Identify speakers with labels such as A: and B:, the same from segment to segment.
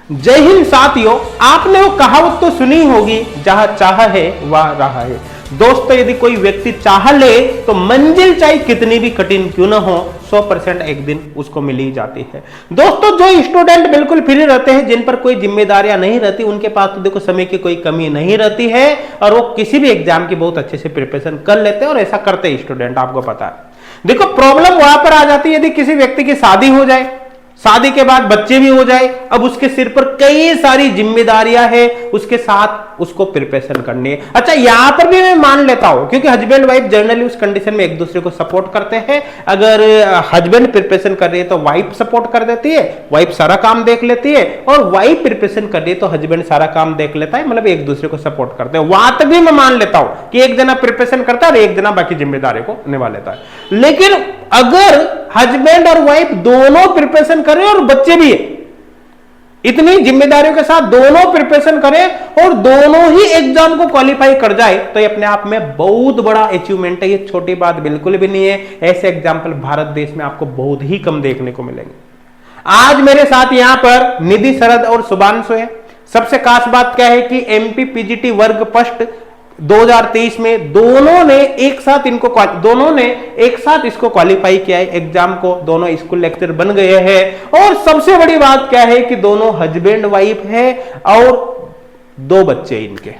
A: जय हिंद साथियों। आपने वो कहावत तो सुनी होगी, जहां चाह है वह राह है। दोस्तों, यदि कोई व्यक्ति चाह ले तो मंजिल चाहे कितनी भी कठिन क्यों ना हो, 100% एक दिन उसको मिल ही जाती है। दोस्तों, जो स्टूडेंट बिल्कुल फ्री रहते हैं, जिन पर कोई जिम्मेदारियां नहीं रहती, उनके पास तो देखो समय की कोई कमी नहीं रहती है और वो किसी भी एग्जाम की बहुत अच्छे से प्रिपरेशन कर लेते हैं और ऐसा करते हैं स्टूडेंट, आपको पता है। देखो, प्रॉब्लम वहां पर आ जाती है यदि किसी व्यक्ति की शादी हो जाए, शादी के बाद बच्चे भी हो जाए, अब उसके सिर पर कई सारी जिम्मेदारियां हैं, उसके साथ उसको प्रिपरेशन करनी है। अच्छा, यहां पर भी मैं मान लेता हूं, क्योंकि हस्बैंड वाइफ जनरली उस कंडीशन में एक दूसरे को सपोर्ट करते हैं। अगर हस्बैंड प्रिपरेशन कर रही है तो वाइफ सपोर्ट कर देती है, वाइफ सारा काम देख लेती है, और वाइफ प्रिपरेशन कर रही है तो हस्बैंड सारा काम देख लेता है, मतलब एक दूसरे को सपोर्ट करते हैं। वहां तक भी मैं मान लेता हूं कि एक जना प्रिपरेशन करता है और एक जना बाकी जिम्मेदारी को निभा लेता है। लेकिन अगर हस्बैंड और वाइफ दोनों प्रिपरेशन करें और बच्चे भी है, इतनी जिम्मेदारियों के साथ दोनों प्रिपरेशन करें और दोनों ही एग्जाम को क्वालिफाई कर जाए, तो ये अपने आप में बहुत बड़ा अचीवमेंट है। ये छोटी बात बिल्कुल भी नहीं है। ऐसे एग्जाम्पल भारत देश में आपको बहुत ही कम देखने को मिलेंगे। आज मेरे साथ यहां पर निधि, शरद और शुभांशु है। सबसे खास बात क्या है कि एमपी पीजीटी वर्ग फर्स्ट 2023 में दोनों ने एक साथ इसको क्वालिफाई किया है एग्जाम को। दोनों स्कूल लेक्चर बन गए हैं और सबसे बड़ी बात क्या है कि दोनों हस्बैंड वाइफ है और दो बच्चे इनके।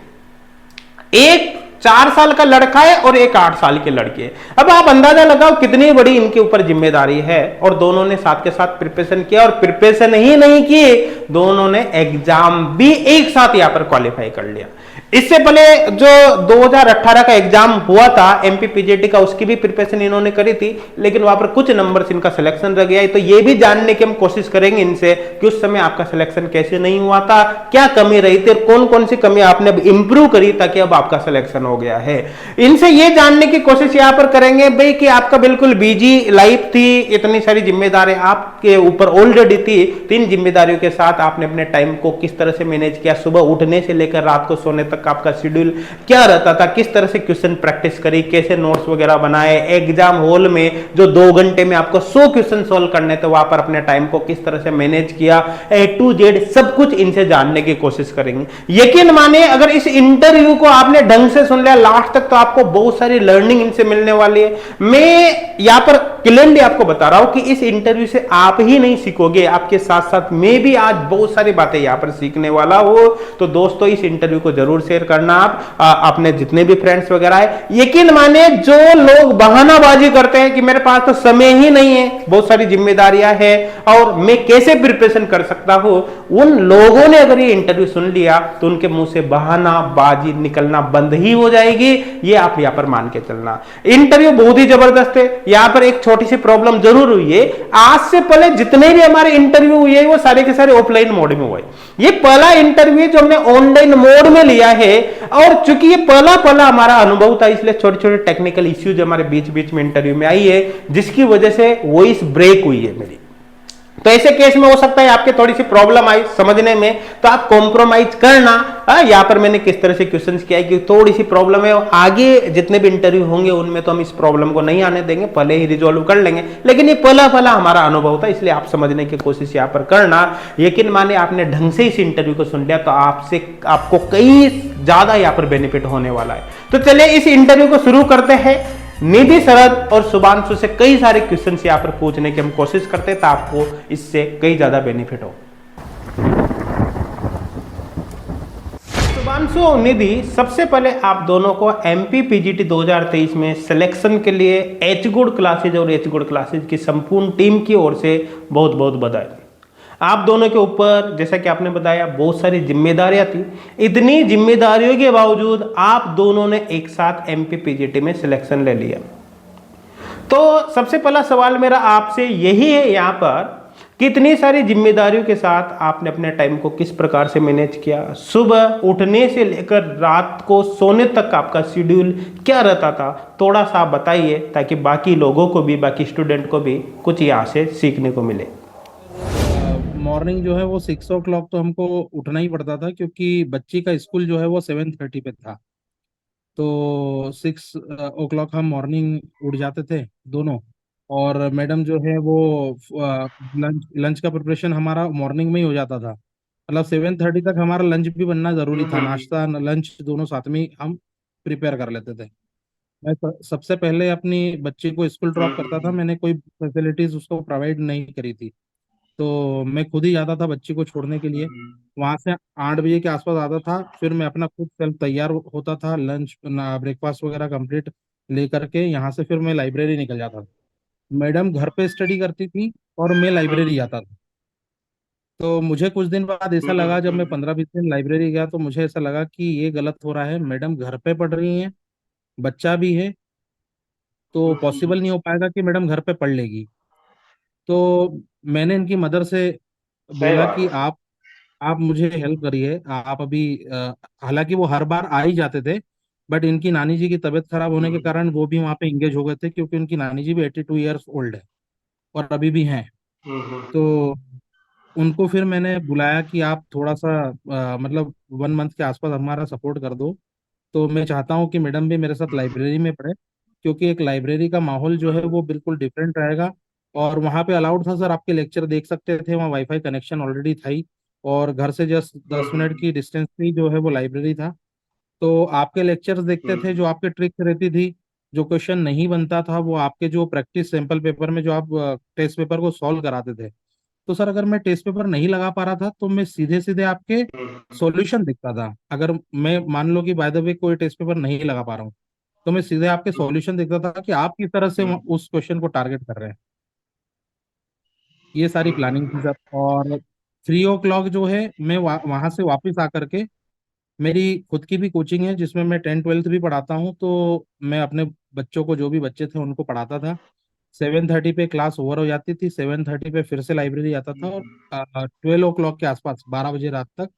A: एक 4 साल का लड़का है और एक 8 साल की लड़की है। अब आप अंदाजा लगाओ कितनी बड़ी इनके ऊपर जिम्मेदारी है। और दोनों ने साथ के साथ प्रिपरेशन किया, और प्रिपरेशन ही नहीं किए, दोनों ने एग्जाम भी एक साथ यहां पर क्वालिफाई कर लिया। इससे पहले जो 2018 का एग्जाम हुआ था एमपी पीजीटी का, उसकी भी प्रिपरेशन इन्होंने करी थी, लेकिन वहां पर कुछ नंबर्स इनका सिलेक्शन रह गया है। तो ये भी जानने की हम कोशिश करेंगे इनसे कि उस समय आपका सिलेक्शन कैसे नहीं हुआ था, क्या कमी रही थी और कौन कौन सी कमी आपने अब इंप्रूव करी ताकि अब आपका सिलेक्शन हो गया है। इनसे ये जानने की कोशिश यहां पर करेंगे भाई कि आपका बिल्कुल बिजी लाइफ थी, इतनी सारी जिम्मेदारी आपके ऊपर ऑलरेडी थी, तीन जिम्मेदारियों के साथ आपने अपने टाइम को किस तरह से मैनेज किया, सुबह उठने से लेकर रात को सोने तक आपका शेड्यूल क्या रहता था, किस तरह से क्वेश्चन प्रैक्टिस करी, कैसे नोट्स वगैरह बनाए, एग्जाम हॉल में जो 2 घंटे में आपको 100 क्वेश्चन सोल्व करने थे वहां पर अपने टाइम को किस तरह से मैनेज किया, ए टू जेड सब कुछ इनसे जानने की कोशिश करेंगे। यकीन मानिए, अगर इस इंटरव्यू को आपने ढंग से सुन लिया लास्ट तक, तो आपको बहुत सारी लर्निंग इनसे मिलने वाली है। मैं यहां पर क्लियरली आपको बता रहा हूं कि इस इंटरव्यू से आप ही नहीं सीखोगे, आपके साथ साथ मैं भी आज बहुत सारी बातें यहां पर सीखने वाला हूं। तो दोस्तों, इस इंटरव्यू को जरूर शेयर करना आप अपने जितने भी फ्रेंड्स वगैरह है। यकीन माने, जो लोग बहानाबाजी करते हैं कि मेरे पास तो समय ही नहीं है, बहुत सारी जिम्मेदारियां हैं और मैं कैसे प्रिपरेशन कर सकता हूं, उन लोगों ने अगर ये इंटरव्यू सुन लिया तो उनके मुंह से बहानाबाजी निकलना बंद ही हो जाएगी। ये आप यहां पर मान के चलना। इंटरव्यू बहुत ही जबरदस्त है। यहां पर एक छोटी सी प्रॉब्लम जरूर हुई है। आज से पहले जितने भी हमारे इंटरव्यू हुए वो सारे के सारे ऑफलाइन मोड में हुए। ये पहला इंटरव्यू जो हमने ऑनलाइन मोड में लिया है, और चूंकि ये पहला पहला हमारा अनुभव था, इसलिए छोटे छोटे टेक्निकल इश्यूज हमारे बीच बीच में इंटरव्यू में आई है, जिसकी वजह से वॉइस ब्रेक हुई है मेरी। तो ऐसे केस में हो सकता है आपके थोड़ी सी प्रॉब्लम आई समझने में, तो आप कॉम्प्रोमाइज करना। यहां पर मैंने किस तरह से क्वेश्चंस किया है कि थोड़ी सी प्रॉब्लम है, आगे जितने भी इंटरव्यू होंगे उनमें तो हम इस प्रॉब्लम को नहीं आने देंगे, पहले ही रिजोल्व कर लेंगे। लेकिन ये पहला पहला हमारा अनुभव था, इसलिए आप समझने की कोशिश यहां पर करना। यकीन माने, आपने ढंग से इस इंटरव्यू को सुन लिया तो आपको कई ज्यादा यहां पर बेनिफिट होने वाला है। तो चलिए इस इंटरव्यू को शुरू करते हैं। निधि, शरद और शुभांशु से कई सारे क्वेश्चंस यहां पर पूछने की हम कोशिश करते हैं, तो आपको इससे कई ज्यादा बेनिफिट हो। शुभांशु और निधि, सबसे पहले आप दोनों को एमपी पीजीटी 2023 में सिलेक्शन के लिए एच गुड क्लासेज और एच गुड क्लासेज की संपूर्ण टीम की ओर से बहुत बहुत बधाई। आप दोनों के ऊपर, जैसा कि आपने बताया, बहुत सारी जिम्मेदारियां थी। इतनी जिम्मेदारियों के बावजूद आप दोनों ने एक साथ एमपी पीजीटी में सिलेक्शन ले लिया। तो सबसे पहला सवाल मेरा आपसे यही है यहाँ पर कि इतनी सारी जिम्मेदारियों के साथ आपने अपने टाइम को किस प्रकार से मैनेज किया, सुबह उठने से लेकर रात को सोने तक आपका शेड्यूल क्या रहता था, थोड़ा सा आप बताइए ताकि बाकी लोगों को भी, बाकी स्टूडेंट को भी कुछ यहाँ से सीखने को मिले।
B: मॉर्निंग जो है वो 6 o'clock तो हमको उठना ही पड़ता था, क्योंकि बच्ची का स्कूल जो है वो 7:30 पे था। तो 6 o'clock हम मॉर्निंग उठ जाते थे दोनों। और मैडम जो है वो लंच लंच का प्रिपरेशन हमारा मॉर्निंग में ही हो जाता था। मतलब 7:30 तक हमारा लंच भी बनना जरूरी था,
A: हम्म।
B: नाश्ता लंच दोनों साथ में ही हम प्रिपेयर कर लेते थे। मैं सबसे पहले अपनी बच्ची को स्कूल ड्रॉप करता था,
A: हम्म।
B: मैंने कोई फैसिलिटीज उसको प्रोवाइड नहीं करी थी। तो मैं खुद ही जाता था बच्ची को छोड़ने के लिए।
A: हम्म।
B: वहां से 8 बजे के आसपास आता था, फिर मैं अपना खुद सेल्फ तैयार होता था, लंच ब्रेकफास्ट वगैरह कंप्लीट लेकर के यहाँ से फिर मैं लाइब्रेरी निकल जाता था। मैडम घर पे स्टडी करती थी और मैं लाइब्रेरी
A: हम्म।
B: जाता था। तो मुझे कुछ दिन बाद ऐसा लगा, जब मैं
A: हम्म।
B: 15-20 दिन लाइब्रेरी गया तो मुझे ऐसा लगा कि ये गलत हो रहा है। मैडम घर पे पढ़ रही हैं, बच्चा भी है, तो
A: हम्म।
B: पॉसिबल नहीं हो पाएगा कि मैडम घर पे पढ़ लेगी। तो मैंने इनकी मदर से
A: सही
B: बोला
A: बात
B: कि
A: है।
B: आप मुझे हेल्प करिए। आप अभी हालांकि वो हर बार आ ही जाते थे, बट इनकी नानी जी की तबीयत खराब होने के
A: हम्म।
B: कारण वो भी वहाँ पे इंगेज हो गए थे, क्योंकि उनकी नानी जी भी 82 ईयर्स ओल्ड है और अभी भी हैं।
A: हम्म।
B: तो उनको फिर मैंने बुलाया कि आप थोड़ा सा मतलब 1 मंथ के आसपास हमारा सपोर्ट कर दो। तो मैं चाहता हूँ कि मैडम भी मेरे साथ लाइब्रेरी में पढ़े, क्योंकि एक लाइब्रेरी का माहौल जो है
A: हम्म।
B: वो बिल्कुल डिफरेंट रहेगा। और वहाँ पे अलाउड था सर, आपके लेक्चर देख सकते थे, वहाँ वाईफाई कनेक्शन ऑलरेडी था ही, और घर से जस्ट 10 मिनट की डिस्टेंस पे ही जो है वो लाइब्रेरी था। तो आपके लेक्चर्स देखते थे,
A: हम्म।
B: जो आपके ट्रिक्स रहती थी, जो क्वेश्चन नहीं बनता था वो आपके जो प्रैक्टिस सैंपल पेपर में जो आप टेस्ट पेपर को सॉल्व कराते थे। तो सर अगर मैं टेस्ट पेपर नहीं लगा पा रहा था तो मैं सीधे सीधे आपके
A: हम्म।
B: सॉल्यूशन दिखता था। अगर मैं मान लो कि बाय द वे कोई टेस्ट पेपर नहीं लगा पा रहा हूँ, तो मैं सीधे आपके सॉल्यूशन देखता था कि आप किस तरह से
A: हम्म।
B: उस क्वेश्चन को टारगेट कर रहे हैं। ये सारी प्लानिंग थी सर। और 3 o'clock जो है मैं वहां से वापस आकर के, मेरी खुद की भी कोचिंग है जिसमें मैं 10th 12th भी पढ़ाता हूँ, तो मैं अपने बच्चों को, जो भी बच्चे थे उनको पढ़ाता था। 7:30 पे क्लास ओवर हो जाती थी, 7:30 पे फिर से लाइब्रेरी आता था, और 12 o'clock के आसपास 12 बजे रात तक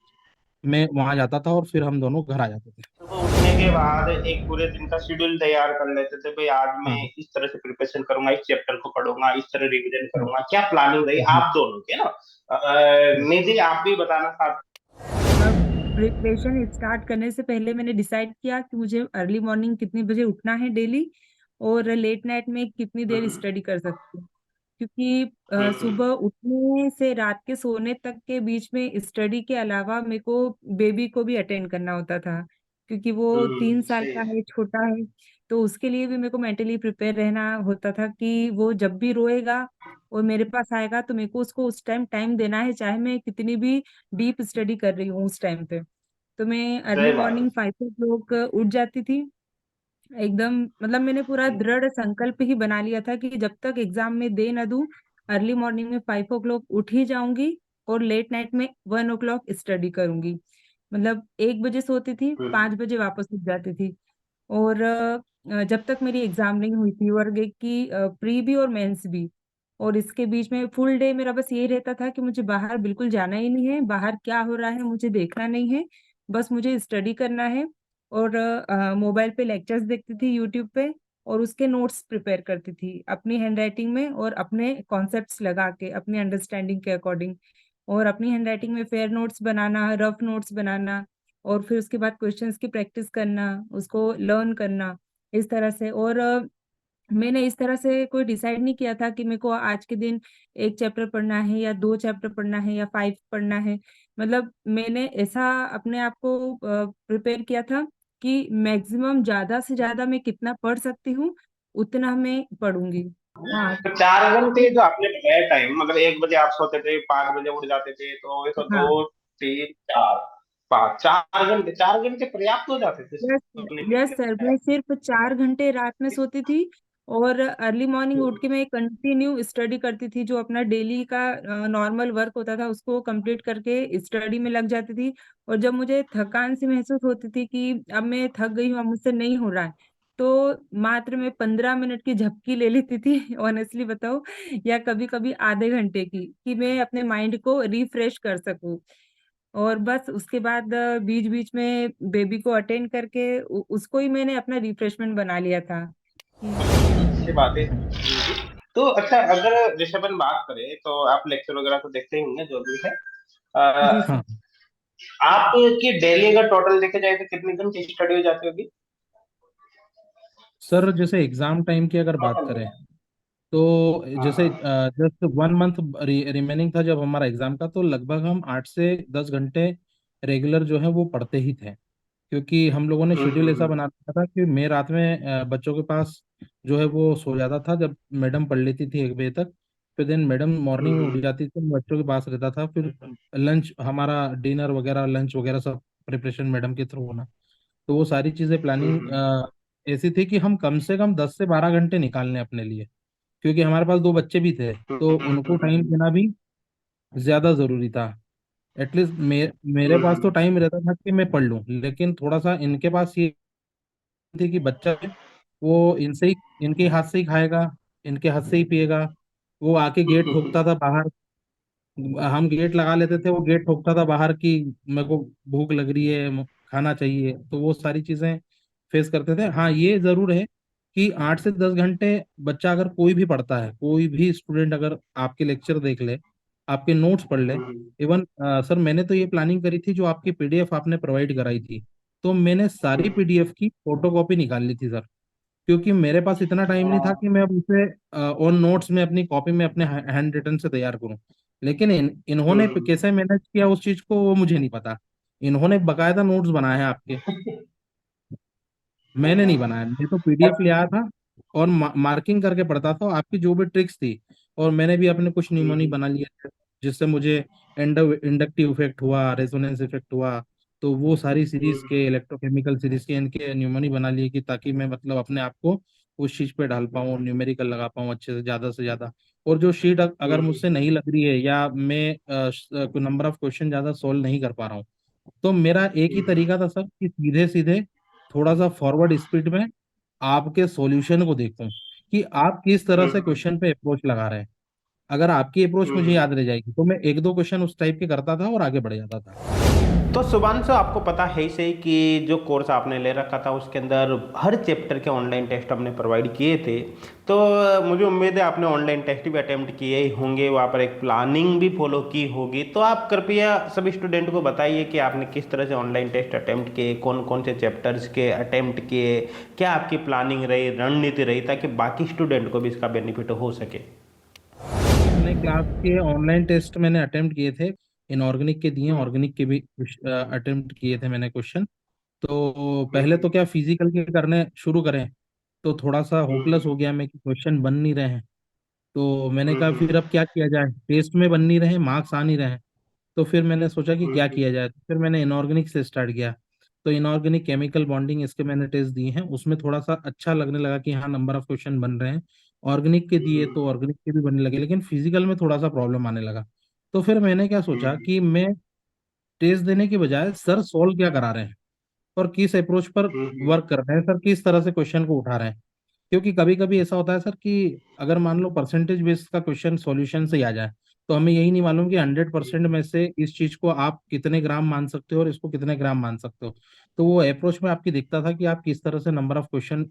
B: मैं वहां जाता था, और फिर हम दोनों घर आ जाते थे।
A: सुबह उठने के बाद एक पूरे दिन का शेड्यूल तैयार कर लेते थे, भाई आज मैं
B: हाँ।
A: इस तरह से प्रिपरेशन करूंगा, इस चैप्टर को पढ़ूंगा, इस तरह रिवीजन
B: हाँ
A: करूंगा, क्या प्लानिंग रही
B: जी।
A: आप दोनों के ना। निधि आप भी बताना चाहते
C: अब प्रिपरेशन स्टार्ट करने से पहले मैंने डिसाइड किया कि मुझे अर्ली मॉर्निंग कितने बजे उठना है डेली, और लेट नाइट में कितनी देर
A: हम्म।
C: स्टडी कर सकती हूँ। क्योंकि
A: हम्म।
C: सुबह उठने से रात के सोने तक के बीच में स्टडी के अलावा मेरे को बेबी को भी अटेंड करना होता था, क्योंकि वो 3 साल
A: सही
C: का
A: है।
C: है, छोटा है। तो उसके लिए भी मेरे को मेंटली प्रिपेयर रहना होता था कि वो जब भी रोएगा और मेरे पास आएगा तो मेरे को उसको उस टाइम टाइम देना है, चाहे मैं कितनी भी डीप स्टडी कर रही हूँ उस टाइम पे। तो मैं अर्ली
A: सही बात
C: मॉर्निंग 5 o'clock उठ जाती थी एकदम। मतलब मैंने पूरा
A: है।
C: दृढ़ संकल्प ही बना लिया था कि जब तक एग्जाम में दे ना दूं, अर्ली मॉर्निंग में 5 o'clock उठ ही जाऊंगी, और लेट नाइट में 1 o'clock स्टडी करूंगी। मतलब 1 बजे सोती थी,
A: हम्म।
C: 5 बजे वापस उठ जाती थी। और जब तक मेरी एग्जाम नहीं हुई थी, और एक की प्री भी और मेंस भी। और इसके बीच में फुल डे मेरा बस यही रहता था कि मुझे बाहर बिल्कुल जाना ही नहीं है, बाहर क्या हो रहा है मुझे देखना नहीं है, बस मुझे स्टडी करना है। और मोबाइल पे लेक्चर्स देखती थी यूट्यूब पे, और उसके नोट्स प्रिपेयर करती थी अपनी हैंडराइटिंग में, और अपने कॉन्सेप्ट्स लगा के अपनी अंडरस्टैंडिंग के अकॉर्डिंग। और अपनी हैंडराइटिंग में फेयर नोट्स बनाना, रफ नोट्स बनाना, और फिर उसके बाद क्वेश्चंस की प्रैक्टिस करना, उसको लर्न करना, इस तरह से। और मैंने इस तरह से कोई डिसाइड नहीं किया था कि मेरे को आज के दिन एक चैप्टर पढ़ना है या 2 चैप्टर पढ़ना है या 5 पढ़ना है। मतलब मैंने ऐसा अपने आप को प्रिपेयर किया था कि मैक्सिमम ज्यादा से ज्यादा मैं कितना पढ़ सकती हूँ उतना मैं पढ़ूंगी। हाँ।
A: तो 4 घंटे जो आपने बताया टाइम, मतलब 1 बजे आप सोते थे, 5 बजे उठ जाते थे, तो ये तो
C: हाँ।
A: 2 3 4 5 4 घंटे, 4 घंटे पर्याप्त हो जाते थे
C: यस।
A: सोने के
C: यस
A: लिए।
C: सर, मैं सिर्फ 4 घंटे रात में सोती थी, और अर्ली मॉर्निंग उठ के मैं कंटिन्यू स्टडी करती थी। जो अपना डेली का नॉर्मल वर्क होता था उसको कंप्लीट करके स्टडी में लग जाती थी। और जब मुझे थकान सी महसूस होती थी कि अब मैं थक गई हूँ, अब मुझसे नहीं हो रहा है, तो मात्र मैं 15 मिनट की झपकी ले लेती थी ऑनेस्टली बताओ, या कभी कभी आधे घंटे की, कि मैं अपने माइंड को रिफ्रेश कर सकूं। और बस उसके बाद बीच बीच में बेबी को अटेंड करके उसको ही मैंने अपना रिफ्रेशमेंट बना लिया था कि।
A: अच्छी बात है। तो अच्छा, अगर जैसे अपन बात करें तो आप लेक्चर वगैरह तो देखते ही होंगे जो भी है।
C: जी
A: अ,
C: सर।
B: हाँ
A: आपकी डेली अगर टोटल देखे जाए तो कितने घंटे स्टडी हो जाती होगी
B: सर, जैसे एग्जाम टाइम की अगर बात
A: टोटल?
B: करें, तो जैसे
A: हाँ।
B: जस्ट 1 मंथ रिमेनिंग था जब हमारा एग्जाम का, तो लगभग हम 8 से 10 घंटे रेगुलर जो है वो पढ़ते ही थे। क्योंकि हम लोगों ने शेड्यूल ऐसा बना दिया था कि मैं रात में बच्चों के पास जो है वो सो जाता था जब मैडम पढ़ लेती थी 1 बजे तक। फिर दिन मैडम मॉर्निंग में उठ जाती थी, मैं बच्चों के पास रहता था। फिर लंच हमारा, डिनर वगैरह, लंच वगैरह सब प्रिपरेशन मैडम के थ्रू होना। तो वो सारी चीज़ें प्लानिंग ऐसी थी कि हम कम से कम 10 से 12 घंटे निकालने अपने लिए। क्योंकि हमारे पास 2 बच्चे भी थे, तो उनको टाइम देना भी ज्यादा जरूरी था। एटलीस्ट मेरे पास तो टाइम रहता था कि मैं पढ़ लूं, लेकिन थोड़ा सा इनके पास ये थी कि बच्चा है, वो इनसे ही, इनके हाथ से ही खाएगा, इनके हाथ से ही पिएगा। वो आके गेट ठोकता था बाहर, हम गेट लगा लेते थे, वो गेट ठोकता था बाहर की मेरे को भूख लग रही है, खाना चाहिए। तो वो सारी चीजें फेस करते थे। हाँ, ये जरूर है कि 8 से 10 घंटे बच्चा अगर कोई भी पढ़ता है, कोई भी स्टूडेंट अगर आपके लेक्चर देख ले, आपके नोट्स पढ़ ले। इवन सर, मैंने तो ये प्लानिंग करी थी, जो आपकी पीडीएफ आपने प्रोवाइड कराई थी, तो मैंने सारी पीडीएफ की फोटोकॉपी निकाल ली थी सर। क्योंकि मेरे पास इतना टाइम नहीं था कि मैं अब उसे ऑन नोट्स में अपनी कॉपी में अपने हैंड रिटन से तैयार करूं। लेकिन इन्होंने कैसे मैनेज किया उस चीज को, वो मुझे नहीं पता। इन्होंने बकायदा नोट्स बनाए हैं आपके, मैंने नहीं बनाया। मैं तो पीडीएफ ले आया था और मार्किंग करके पढ़ता था, आपकी जो भी ट्रिक्स थी। और मैंने भी अपने कुछ निमोनी बना लिए थे, जिससे मुझे इंडक्टिव इफेक्ट हुआ, रेजोनेंस इफेक्ट हुआ। तो वो सारी सीरीज के, इलेक्ट्रोकेमिकल सीरीज के, इनके न्यूमोनी बना लिए कि ताकि मैं मतलब अपने आप को उस चीज पे ढाल पाऊँ, न्यूमेरिकल लगा पाऊँ अच्छे से ज्यादा। और जो शीट अगर मुझसे नहीं लग रही है, या मैं नंबर ऑफ क्वेश्चन ज्यादा सोल्व नहीं कर पा रहा हूँ, तो मेरा एक ही तरीका था सर कि सीधे सीधे थोड़ा सा फॉरवर्ड स्पीड में आपके सॉल्यूशन को देखूं कि आप किस तरह से क्वेश्चन पे अप्रोच लगा रहे हैं। अगर आपकी अप्रोच मुझे याद रह जाएगी, तो मैं 1-2 क्वेश्चन उस टाइप के करता था और आगे बढ़ जाता था।
A: तो शुभांशु, आपको पता है ही सही कि जो कोर्स आपने ले रखा था उसके अंदर हर चैप्टर के ऑनलाइन टेस्ट हमने प्रोवाइड किए थे। तो मुझे उम्मीद है आपने ऑनलाइन टेस्ट भी अटेम्प्ट किए ही होंगे, वहाँ पर एक प्लानिंग भी फॉलो की होगी। तो आप कृपया सभी स्टूडेंट को बताइए कि आपने किस तरह से ऑनलाइन टेस्ट अटेम्प्ट किए, कौन कौन से चैप्टर्स के अटेम्प्ट किए, क्या आपकी प्लानिंग रही, रणनीति रही, ताकि बाकी स्टूडेंट को भी इसका बेनिफिट हो सके।
B: अपने क्लास के ऑनलाइन टेस्ट मैंने अटेम्प्ट किए थे। इनऑर्गेनिक के दिए, ऑर्गेनिक के भी अटेम्प्ट किए थे मैंने क्वेश्चन। तो पहले तो क्या फिजिकल के करने शुरू करें, तो थोड़ा सा होपलेस हो गया मैं कि क्वेश्चन बन नहीं रहे हैं। तो मैंने कहा फिर अब क्या किया जाए, टेस्ट में बन नहीं रहे, मार्क्स आ नहीं रहे हैं। तो फिर मैंने सोचा कि क्या किया जाए, तो फिर मैंने इनऑर्गेनिक से स्टार्ट किया। तो इनऑर्गेनिक केमिकल बॉन्डिंग, इसके मैंने टेस्ट दिए हैं, उसमें थोड़ा सा अच्छा लगने लगा कि हाँ, नंबर ऑफ क्वेश्चन बन रहे हैं। ऑर्गेनिक के दिए तो ऑर्गेनिक के भी बनने लगे, लेकिन फिजिकल में थोड़ा सा प्रॉब्लम आने लगा। तो फिर मैंने क्या सोचा कि मैं टेस्ट देने की बजाय सर सॉल्व क्या करा रहे हैं और किस अप्रोच पर वर्क कर रहे हैं, सर किस तरह से क्वेश्चन को उठा रहे हैं। क्योंकि कभी कभी ऐसा होता है सर कि अगर मान लो परसेंटेज बेस्ड का क्वेश्चन सॉल्यूशन से ही आ जाए, तो हमें यही नहीं मालूम कि 100% में से इस चीज को आप कितने ग्राम मान सकते हो और इसको कितने ग्राम मान सकते हो। तो वो अप्रोच में आपकी दिखता था कि आप किस तरह से नंबर ऑफ क्वेश्चन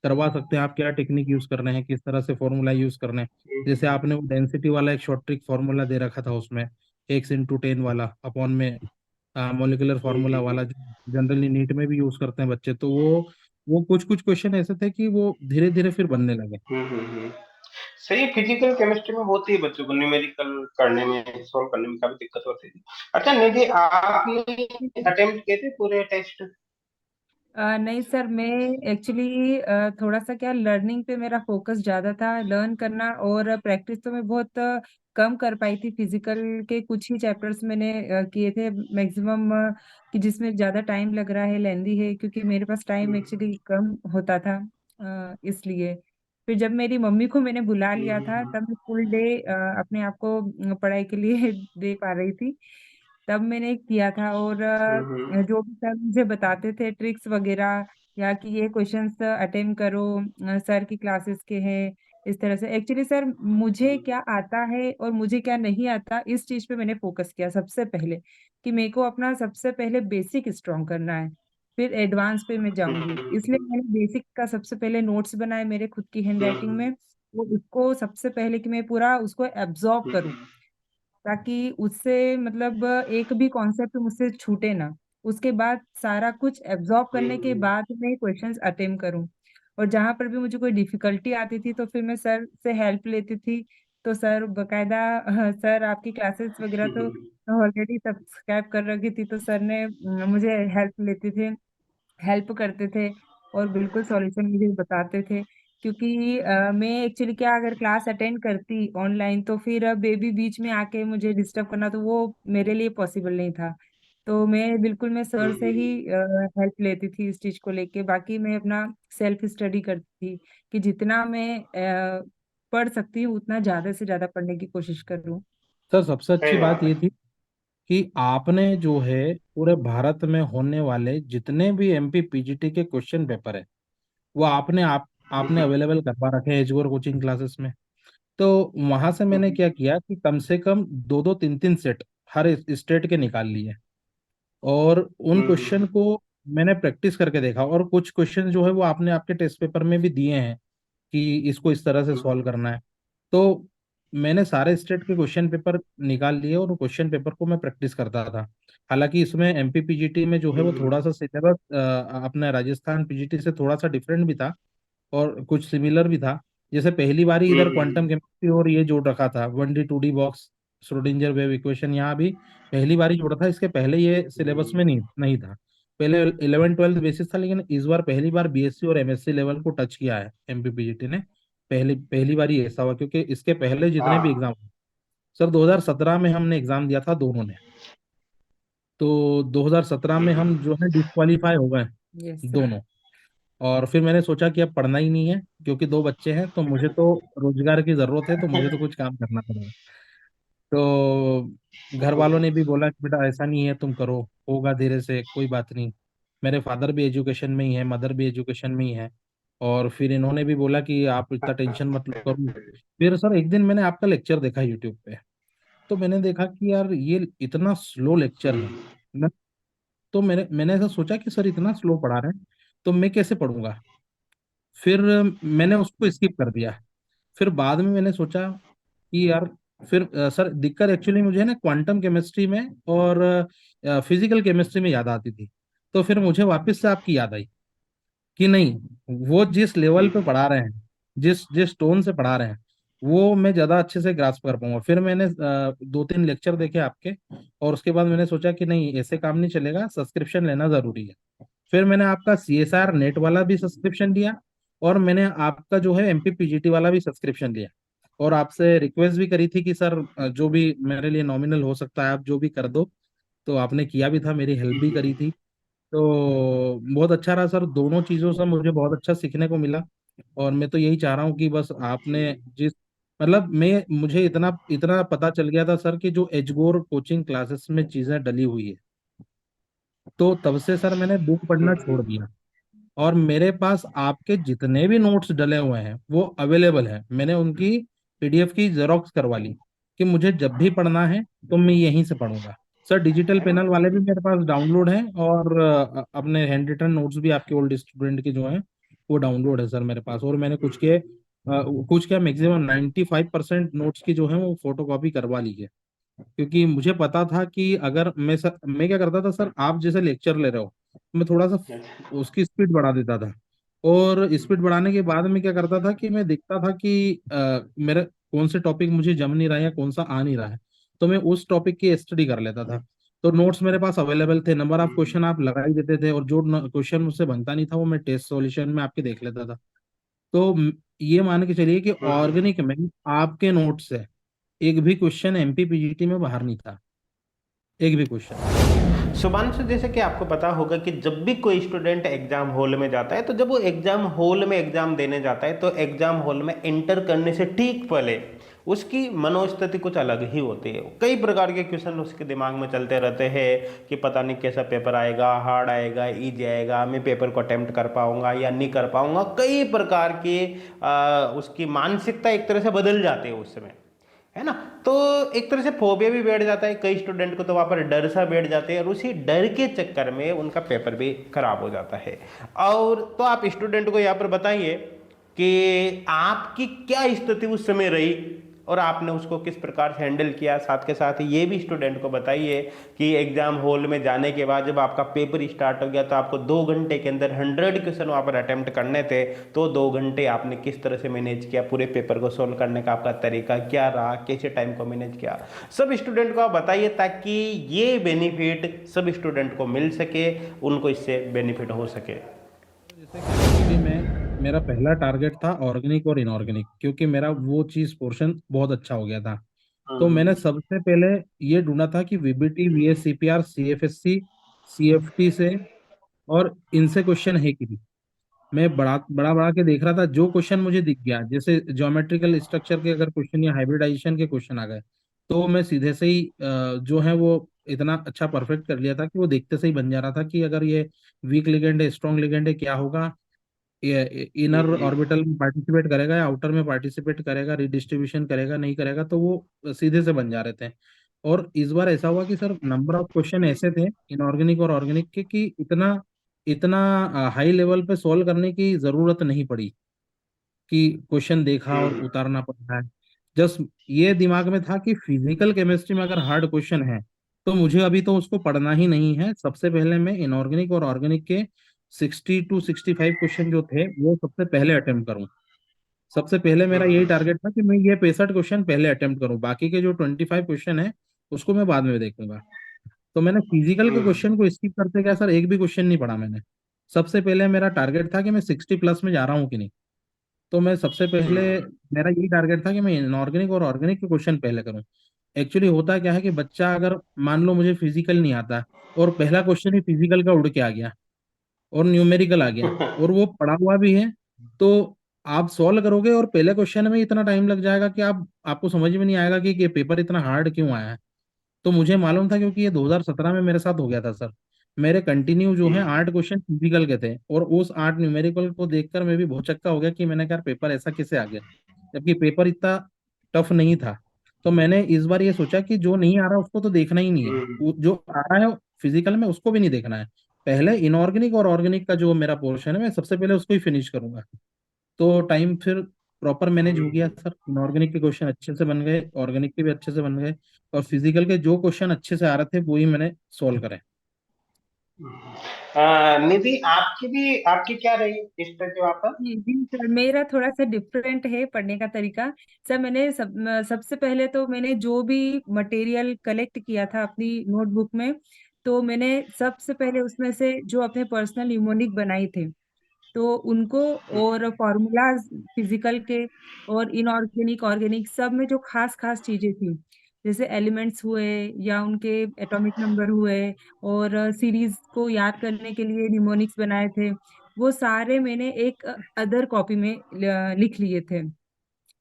B: करवा सकते हैं, आप क्या टेक्निक यूज कर रहे हैं, किस तरह से फॉर्मूला यूज कर रहे हैं। जैसे आपने वो डेंसिटी वाला एक शॉर्ट ट्रिक फॉर्मूला दे रखा था उसमें, X×10 वाला अपॉन में मॉलिक्यूलर फार्मूला वाला, जो जनरली नीट में भी यूज करते हैं बच्चे। तो वो कुछ कुछ क्वेश्चन ऐसे थे कि वो धीरे धीरे फिर बनने लगे।
A: सही। फिजिकल केमिस्ट्री में होती है बच्चों को न्यूमेरिकल करने में, सॉल्व करने में काफी दिक्कत होती थी। अच्छा निधि, आपने अटेम्प्ट किए थे पूरे टेस्ट?
C: नहीं सर, मैं एक्चुअली थोड़ा सा क्या, लर्निंग पे मेरा फोकस ज्यादा था, लर्न करना। और प्रैक्टिस तो मैं बहुत कम कर पाई थी। फिजिकल के कुछ ही चैप्टर्स मैंने किए थे मैक्सिमम, कि जिसमें ज्यादा टाइम लग रहा है, लेंदी है, क्योंकि मेरे पास टाइम एक्चुअली कम होता था। इसलिए फिर जब मेरी मम्मी को मैंने बुला लिया था, तब मैं फुल डे अपने आप को पढ़ाई के लिए दे पा रही थी। तब मैंने किया था। और जो भी सर मुझे बताते थे ट्रिक्स वगैरह, या कि ये क्वेश्चंस अटेम्प्ट करो, सर की क्लासेस के हैं, इस तरह से। एक्चुअली सर, मुझे क्या आता है और मुझे क्या नहीं आता, इस चीज पे मैंने फोकस किया सबसे पहले, कि मेरे को अपना सबसे पहले बेसिक स्ट्रॉन्ग करना है, फिर एडवांस पे मैं जाऊंगी। इसलिए मैंने बेसिक का सबसे पहले नोट्स बनाए मेरे खुद की हैंड राइटिंग में, वो उसको सबसे पहले कि मैं पूरा उसको एब्जॉर्ब करूं, ताकि उससे मतलब एक भी कॉन्सेप्ट मुझसे छूटे ना। उसके बाद सारा कुछ एब्जॉर्ब करने के बाद मैं क्वेश्चंस अटेम्प्ट करूं। और जहाँ पर भी मुझे कोई डिफिकल्टी आती थी तो फिर मैं सर से हेल्प लेती थी। तो सर बकायदा सर आपकी क्लासेस वगैरह तो ऑलरेडी सब्सक्राइब कर रखी थी, तो सर ने मुझे हेल्प लेते थे, हेल्प करते थे और बिल्कुल सॉल्यूशन मुझे बताते थे। क्योंकि मैं एक्चुअली क्या, अगर क्लास अटेंड करती ऑनलाइन तो फिर बेबी बीच में आके मुझे डिस्टर्ब करना तो वो मेरे लिए पॉसिबल नहीं था। तो मैं सर से ही हेल्प लेती थी इस चीज को लेके। बाकी मैं अपना सेल्फ स्टडी करती थी कि जितना मैं पढ़ सकती हूँ उतना ज्यादा से ज्यादा पढ़ने की कोशिश करूँ।
B: सर सबसे अच्छी
A: सही
B: बात
A: बात
B: ये
A: है।
B: थी कि आपने जो है पूरे भारत में होने वाले जितने भी एमपी पीजीटी के क्वेश्चन पेपर है वो आपने अवेलेबल करवा रखे हैं एजगोर कोचिंग क्लासेस में। तो वहां से मैंने क्या किया कि कम से कम दो दो तीन तीन सेट हर स्टेट के निकाल लिए, और उन क्वेश्चन को मैंने प्रैक्टिस करके देखा, और कुछ क्वेश्चन जो है वो आपने आपके टेस्ट पेपर में भी दिए हैं कि इसको इस तरह से सॉल्व करना है। तो मैंने सारे स्टेट के क्वेश्चन पेपर निकाल लिए और क्वेश्चन पेपर को मैं प्रैक्टिस करता था। हालांकि इसमें एमपी पीजीटी में जो है वो थोड़ा सा सिलेबस अपने राजस्थान पीजीटी से थोड़ा सा डिफरेंट भी था और कुछ सिमिलर भी था। जैसे पहली बार ही इधर क्वांटम केमिस्ट्री और ये जोड़ रखा था, 1D 2D box Schrodinger wave equation, यहाँ भी पहली बार ही जोड़ा था। इसके पहले ये सिलेबस में नहीं नहीं था। पहले 11 12 बेसिस था, लेकिन इस बार पहली बार बीएससी और एमएससी लेवल को टच किया है एमपीपीजीटी ने। पहली पहली बार ही ऐसा हुआ, क्योंकि इसके पहले जितने भी
A: हाँ।
B: एग्जाम, सर 2017 में हमने एग्जाम दिया था दोनों ने। तो 2017 में हम जो है डिस्क्वालीफाई हो गए
C: यस सर।
B: दोनों। और फिर मैंने सोचा कि अब पढ़ना ही नहीं है, क्योंकि दो बच्चे हैं तो मुझे तो रोजगार की जरूरत है, तो मुझे तो कुछ काम करना पड़ेगा। तो घर वालों ने भी बोला कि बेटा ऐसा नहीं है, तुम करो, होगा धीरे से, कोई बात नहीं। मेरे फादर भी एजुकेशन में ही है, मदर भी एजुकेशन में ही है। और फिर इन्होंने भी बोला कि आप इतना टेंशन मत लो, करो। फिर सर एक दिन मैंने आपका लेक्चर देखा यूट्यूब पे। तो मैंने देखा कि यार ये इतना स्लो लेक्चर है। मैं तो मैंने ऐसा सोचा कि सर इतना स्लो पढ़ा रहे हैं तो मैं कैसे पढ़ूंगा। फिर मैंने उसको स्किप कर दिया। फिर बाद में मैंने सोचा कि यार, फिर सर दिक्कत एक्चुअली मुझे ना क्वांटम केमिस्ट्री में और फिजिकल केमिस्ट्री में याद आती थी। तो फिर मुझे वापस से आपकी याद आई कि नहीं, वो जिस लेवल पे पढ़ा रहे हैं, जिस जिस टोन से पढ़ा रहे हैं, वो मैं ज्यादा अच्छे से ग्रास्प कर पाऊंगा। फिर मैंने दो तीन लेक्चर देखे आपके, और उसके बाद मैंने सोचा कि नहीं, ऐसे काम नहीं चलेगा, सब्सक्रिप्शन लेना जरूरी है। फिर मैंने आपका सीएसआर नेट वाला भी सब्सक्रिप्शन लिया, और मैंने आपका जो है एमपी पीजीटी वाला भी सब्सक्रिप्शन लिया। और आपसे रिक्वेस्ट भी करी थी कि सर जो भी मेरे लिए नॉमिनल हो सकता है आप जो भी कर दो। तो आपने किया भी था, मेरी हेल्प भी करी थी। तो बहुत अच्छा रहा सर, दोनों चीज़ों से मुझे बहुत अच्छा सीखने को मिला। और मैं तो यही चाह रहा हूँ कि बस आपने जिस, मतलब मैं मुझे इतना इतना पता चल गया था सर कि जो एजगोर कोचिंग क्लासेस में चीज़ें डली हुई है, तो तब से सर मैंने बुक पढ़ना छोड़ दिया। और मेरे पास आपके जितने भी नोट्स डले हुए हैं वो अवेलेबल है। मैंने उनकी पीडीएफ की जेरोक्स करवा ली कि मुझे जब भी पढ़ना है तो मैं यहीं से पढ़ूंगा। सर डिजिटल पेनल वाले भी मेरे पास डाउनलोड हैं, और अपने हैंड रिटन नोट्स भी आपके ओल्ड स्टूडेंट के जो हैं वो डाउनलोड है सर मेरे पास। और मैंने कुछ क्या मैक्सिमम 95% नोट्स की जो है वो फोटो कॉपी करवा ली है। क्योंकि मुझे पता था कि अगर मैं क्या करता था सर, आप जैसे लेक्चर ले रहे हो, मैं थोड़ा सा उसकी स्पीड बढ़ा देता था। और स्पीड बढ़ाने के बाद में क्या करता था कि मैं देखता था कि मेरे कौन से टॉपिक मुझे जम नहीं रहा है या कौन सा आ नहीं रहा है, तो मैं उस टॉपिक की स्टडी कर लेता था। तो नोट्स मेरे पास अवेलेबल थे, नंबर ऑफ क्वेश्चन आप लगा ही देते थे, और जो क्वेश्चन मुझसे बनता नहीं था वो मैं टेस्ट सॉल्यूशन में आपके देख लेता था। तो ये मान के चलिए कि ऑर्गेनिक में आपके नोट्स से एक भी क्वेश्चन एमपी पीजीटी में बाहर नहीं था, एक भी क्वेश्चन।
A: शुभांशु, जैसे कि आपको पता होगा कि जब भी कोई स्टूडेंट एग्जाम हॉल में जाता है, तो जब वो एग्जाम हॉल में एग्जाम देने जाता है तो एग्जाम हॉल में एंटर करने से ठीक पहले उसकी मनोस्थिति कुछ अलग ही होती है। कई प्रकार के क्वेश्चन उसके दिमाग में चलते रहते हैं कि पता नहीं कैसा पेपर आएगा, हार्ड आएगा, इजी आएगा, मैं पेपर को अटेम्प्ट कर पाऊंगा या नहीं कर पाऊंगा। कई प्रकार की उसकी मानसिकता एक तरह से बदल जाती है उस समय, है ना। तो एक तरह से फोबिया भी बैठ जाता है कई स्टूडेंट को, तो वहाँ पर डर सा बैठ जाते हैं और उसी डर के चक्कर में उनका पेपर भी खराब हो जाता है। और तो आप स्टूडेंट को यहाँ पर बताइए कि आपकी क्या स्थिति उस समय रही और आपने उसको किस प्रकार से हैंडल किया। साथ के साथ ये भी स्टूडेंट को बताइए कि एग्जाम हॉल में जाने के बाद जब आपका पेपर स्टार्ट हो गया तो आपको 2 घंटे के अंदर 100 क्वेश्चन वहाँ पर अटेम्प्ट करने थे, तो 2 घंटे आपने किस तरह से मैनेज किया, पूरे पेपर को सोल्व करने का आपका तरीका क्या रहा, कैसे टाइम को मैनेज किया, सब स्टूडेंट को आप बताइए ताकि ये बेनिफिट सब स्टूडेंट को मिल सके, उनको इससे बेनिफिट हो सके।
B: जैसे कि एक्चुअली मैं, मेरा पहला टारगेट था ऑर्गेनिक और इनऑर्गेनिक, क्योंकि मेरा वो चीज पोर्शन बहुत अच्छा हो गया था। तो मैंने
A: हम्म।
B: सबसे पहले ये ढूंढा था कि वीबीटी, वीएससीपीआर, सीएफएससी, सीएफटी से और इनसे क्वेश्चन है कि नहीं। मैं बड़ा बड़ा बड़ा के देख रहा था, जो क्वेश्चन मुझे दिख गया, जैसे ज्योमेट्रिकल स्ट्रक्चर के अगर क्वेश्चन या हाइब्रिडाइजेशन के क्वेश्चन आ गए, तो मैं सीधे से ही जो है वो इतना अच्छा परफेक्ट कर लिया था कि वो देखते से ही बन जा रहा था कि अगर ये वीक लिगेंड है, स्ट्रॉन्ग लिगेंड है, क्या होगा,
A: जी
B: इनर
A: जी।
B: ऑर्बिटल में पार्टिसिपेट करेगा या आउटर में पार्टिसिपेट करेगा, रिडिस्ट्रीब्यूशन करेगा नहीं करेगा, तो वो सीधे से बन जा रहे थे। और इस बार ऐसा हुआ कि सर नंबर ऑफ क्वेश्चन ऐसे थे इनऑर्गेनिक और ऑर्गेनिक के कि इतना इतना हाई लेवल पे सॉल्व करने की जरूरत नहीं पड़ी कि क्वेश्चन देखा और
A: हम्म
B: उतारना पड़ता है। जस्ट ये दिमाग में था कि फिजिकल केमिस्ट्री में अगर हार्ड क्वेश्चन है तो मुझे अभी तो उसको पढ़ना ही नहीं है, सबसे पहले मैं इनऑर्गेनिक और ऑर्गेनिक के 60 to 65 क्वेश्चन जो थे वो सबसे पहले अटेम्प्ट करूं। सबसे पहले मेरा यही
A: हम्म
B: टारगेट था कि मैं ये 65 क्वेश्चन पहले अटेम्प्ट करूं, बाकी के जो 25 क्वेश्चन है उसको मैं बाद में देखूंगा। तो मैंने फिजिकल के
A: हम्म
B: क्वेश्चन को स्किप करते गया सर, एक भी क्वेश्चन नहीं पढ़ा मैंने। सबसे पहले मेरा टारगेट था कि मैं 60 प्लस में जा रहा हूँ कि नहीं। तो मैं सबसे पहले,
A: हम्म
B: मेरा यही टारगेट था कि मैं इनऑर्गेनिक और ऑर्गेनिक के क्वेश्चन पहले करूं। एक्चुअली होता क्या है कि बच्चा अगर मान लो मुझे फिजिकल नहीं आता और पहला क्वेश्चन ही फिजिकल का उड़ के आ गया और न्यूमेरिकल आ गया और वो पढ़ा हुआ भी है, तो आप सॉल्व करोगे और पहले क्वेश्चन में इतना टाइम लग जाएगा कि आपको समझ में नहीं आएगा कि ये पेपर इतना हार्ड क्यों आया है। तो मुझे मालूम था क्योंकि ये 2017 में मेरे साथ हो गया था सर। मेरे कंटिन्यू जो
A: जी
B: है
A: जी।
B: 8 क्वेश्चन फिजिकल के थे और उस 8 न्यूमेरिकल को देखकर मैं भी बहुत चक्का हो गया कि मैंने कहा पेपर ऐसा कैसे आ गया, जबकि पेपर इतना टफ नहीं था। तो मैंने इस बार ये सोचा कि जो नहीं आ रहा उसको तो देखना ही नहीं है, जो आ रहा है फिजिकल में उसको भी नहीं देखना है। पहले इनऑर्गेनिक और ऑर्गेनिक का जो मेरा पोर्शन है मैं सबसे पहले उसको ही फिनिश करूंगा। तो टाइम फिर प्रॉपर मैनेज हो गया सर, इनऑर्गेनिक के क्वेश्चन अच्छे से बन गए, ऑर्गेनिक के भी अच्छे से बन गए, और फिजिकल के जो क्वेश्चन अच्छे से आ रहे थे वो ही मैंने सोल्व करे।
A: निधि आपकी क्या रही इस पर जो आप।
C: जी जी सर, मेरा थोड़ा सा डिफरेंट है पढ़ने का तरीका। सर मैंने सबसे पहले तो मैंने जो भी मटेरियल कलेक्ट किया था अपनी नोटबुक में, तो मैंने सबसे पहले उसमें से जो अपने पर्सनल न्यूमोनिक बनाए थे तो उनको, और फॉर्मूलाज फिजिकल के और इनऑर्गेनिक ऑर्गेनिक सब में जो खास खास चीजें थी, जैसे एलिमेंट्स हुए या उनके एटॉमिक नंबर हुए, और सीरीज को याद करने के लिए निमोनिक्स बनाए थे, वो सारे मैंने एक अदर कॉपी में लिख लिए थे।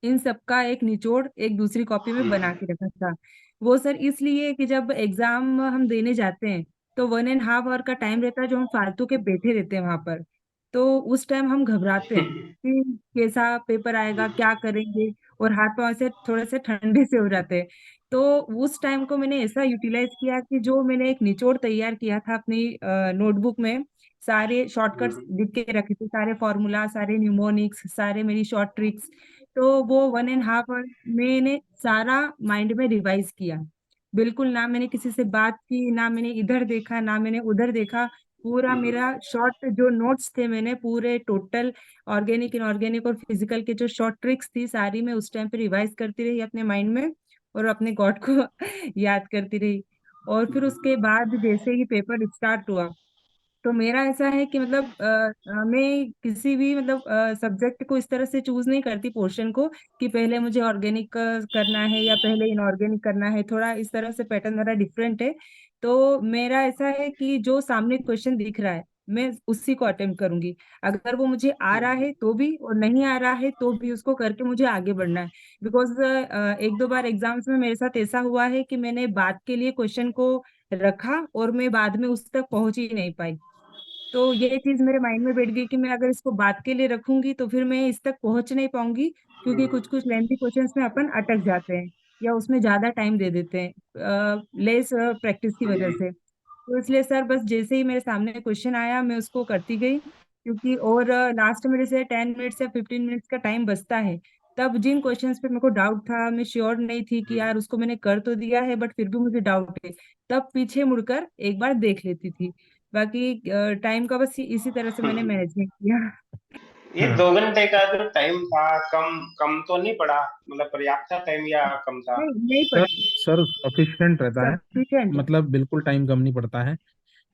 C: इन सब का एक निचोड़ एक दूसरी कॉपी में बना के रखा था। वो सर इसलिए कि जब एग्जाम हम देने जाते हैं तो 1.5 आवर का टाइम रहता है जो हम फालतू के बैठे रहते हैं वहां पर। तो उस टाइम हम घबराते हैं कि कैसा पेपर आएगा, क्या करेंगे, और हाथ पांव से थोड़े से ठंडे से हो जाते हैं। तो उस टाइम को मैंने ऐसा यूटिलाइज किया कि जो मैंने एक निचोड़ तैयार किया था अपनी नोटबुक में, सारे शॉर्टकट्स लिख के रखे थे, सारे फॉर्मूला, सारे न्यूमोनिक्स, सारे मेरी शॉर्ट ट्रिक्स। तो वो 1.5 आवर मैंने सारा माइंड में रिवाइज किया। बिल्कुल ना मैंने किसी से बात की, ना मैंने इधर देखा, ना मैंने उधर देखा। पूरा मेरा शॉर्ट जो नोट्स थे मैंने पूरे टोटल ऑर्गेनिक इनऑर्गेनिक और फिजिकल के जो शॉर्ट ट्रिक्स थी सारी मैं उस टाइम पे रिवाइज करती रही अपने माइंड में, और अपने गॉड को याद करती रही। और फिर उसके बाद जैसे ही पेपर स्टार्ट हुआ, तो मेरा ऐसा है कि मतलब मैं किसी भी मतलब सब्जेक्ट को इस तरह से चूज नहीं करती पोर्शन को कि पहले मुझे ऑर्गेनिक करना है या पहले इनऑर्गेनिक करना है, थोड़ा इस तरह से पैटर्न मेरा डिफरेंट है। तो मेरा ऐसा है कि जो सामने क्वेश्चन दिख रहा है मैं उसी को अटेम्प्ट करूंगी, अगर वो मुझे आ रहा है तो भी और नहीं आ रहा है तो भी उसको करके मुझे आगे बढ़ना है। बिकॉज एक दो बार एग्जाम्स में मेरे साथ ऐसा हुआ है कि मैंने बात के लिए क्वेश्चन को रखा और मैं बाद में उस तक पहुंच ही नहीं पाई। तो ये चीज मेरे माइंड में बैठ गई कि मैं अगर इसको बात के लिए रखूंगी तो फिर मैं इस तक पहुंच नहीं पाऊंगी, क्योंकि कुछ कुछ लेंथी क्वेश्चंस में अपन अटक जाते हैं या उसमें ज्यादा टाइम दे देते हैं लेस प्रैक्टिस की वजह से। तो इसलिए सर बस जैसे ही मेरे सामने क्वेश्चन आया मैं उसको करती गई, क्योंकि और लास्ट में जैसे 10 मिनट्स या 15 मिनट्स का टाइम बचता है, तब जिन क्वेश्चंस पे मेरे को डाउट था, मैं श्योर नहीं थी कि यार उसको मैंने कर तो दिया है बट फिर भी मुझे डाउट है, तब पीछे मुड़कर एक बार देख लेती थी। बाकी टाइम का बस इसी तरह से मैंने मैनेजमेंट किया।
A: ये
B: हाँ
A: 2 घंटे का जो टाइम था, कम कम तो नहीं पड़ा, मतलब पर्याप्त था टाइम या कम था?
C: नहीं नहीं
B: सर,
C: पढ़ा।
B: सर सफिशिएंट रहता है।
C: सफिशिएंट।
B: मतलब बिल्कुल टाइम कम नहीं पड़ता है।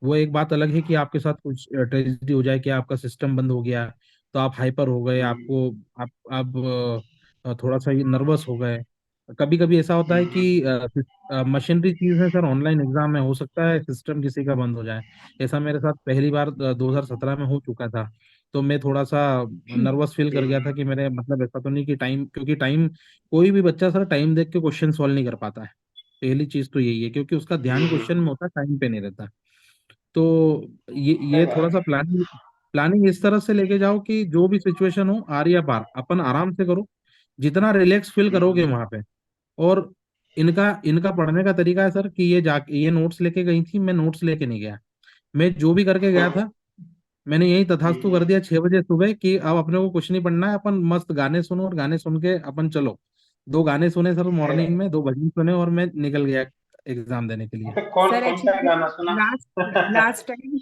B: वो एक बात अलग है कि आपके साथ कुछ ट्रेजेडी हो जाए कि आपका सिस्टम बंद हो गया, तो आप हाइपर हो गए,
A: हम्म,
B: आपको आप थोड़ा सा नर्वस हो गए। कभी कभी ऐसा होता है कि
A: हम्म,
B: मशीनरी चीज है सर, ऑनलाइन एग्जाम में हो सकता है सिस्टम किसी का बंद हो जाए। ऐसा मेरे साथ पहली बार 2017 में हो चुका था। तो मैं थोड़ा सा नर्वस फील कर गया था कि मेरे मतलब ऐसा तो नहीं कि टाइम, क्योंकि टाइम, कोई भी बच्चा सर टाइम देख के क्वेश्चन सॉल्व नहीं कर पाता है। पहली चीज तो यही है, क्योंकि उसका ध्यान क्वेश्चन में होता है, टाइम पे नहीं रहता। तो
A: सही
B: ये थोड़ा
A: बात
B: सा प्लानिंग प्लानिंग इस तरह से लेके जाओ कि जो भी सिचुएशन हो, आर या पार, अपन आराम से करो। जितना रिलैक्स फील
A: है।
B: करोगे वहां पे। और इनका इनका पढ़ने का तरीका है सर कि ये नोट्स लेके गई थी, मैं नोट्स लेके नहीं गया। मैं जो भी करके गया था, मैंने यही तथास्तु कर दिया 6 बजे सुबह कि अब अपने को कुछ नहीं पढ़ना है, अपन मस्त गाने सुनो और गाने सुन के अपन चलो। 2 गाने सुने सर मॉर्निंग में, 2 भजन सुने और मैं निकल गया एग्जाम देने के लिए।
A: कौन
C: सर
A: कौन सा
C: एक्चुअली
A: गाना सुना?
C: लास्ट लास्ट टाइम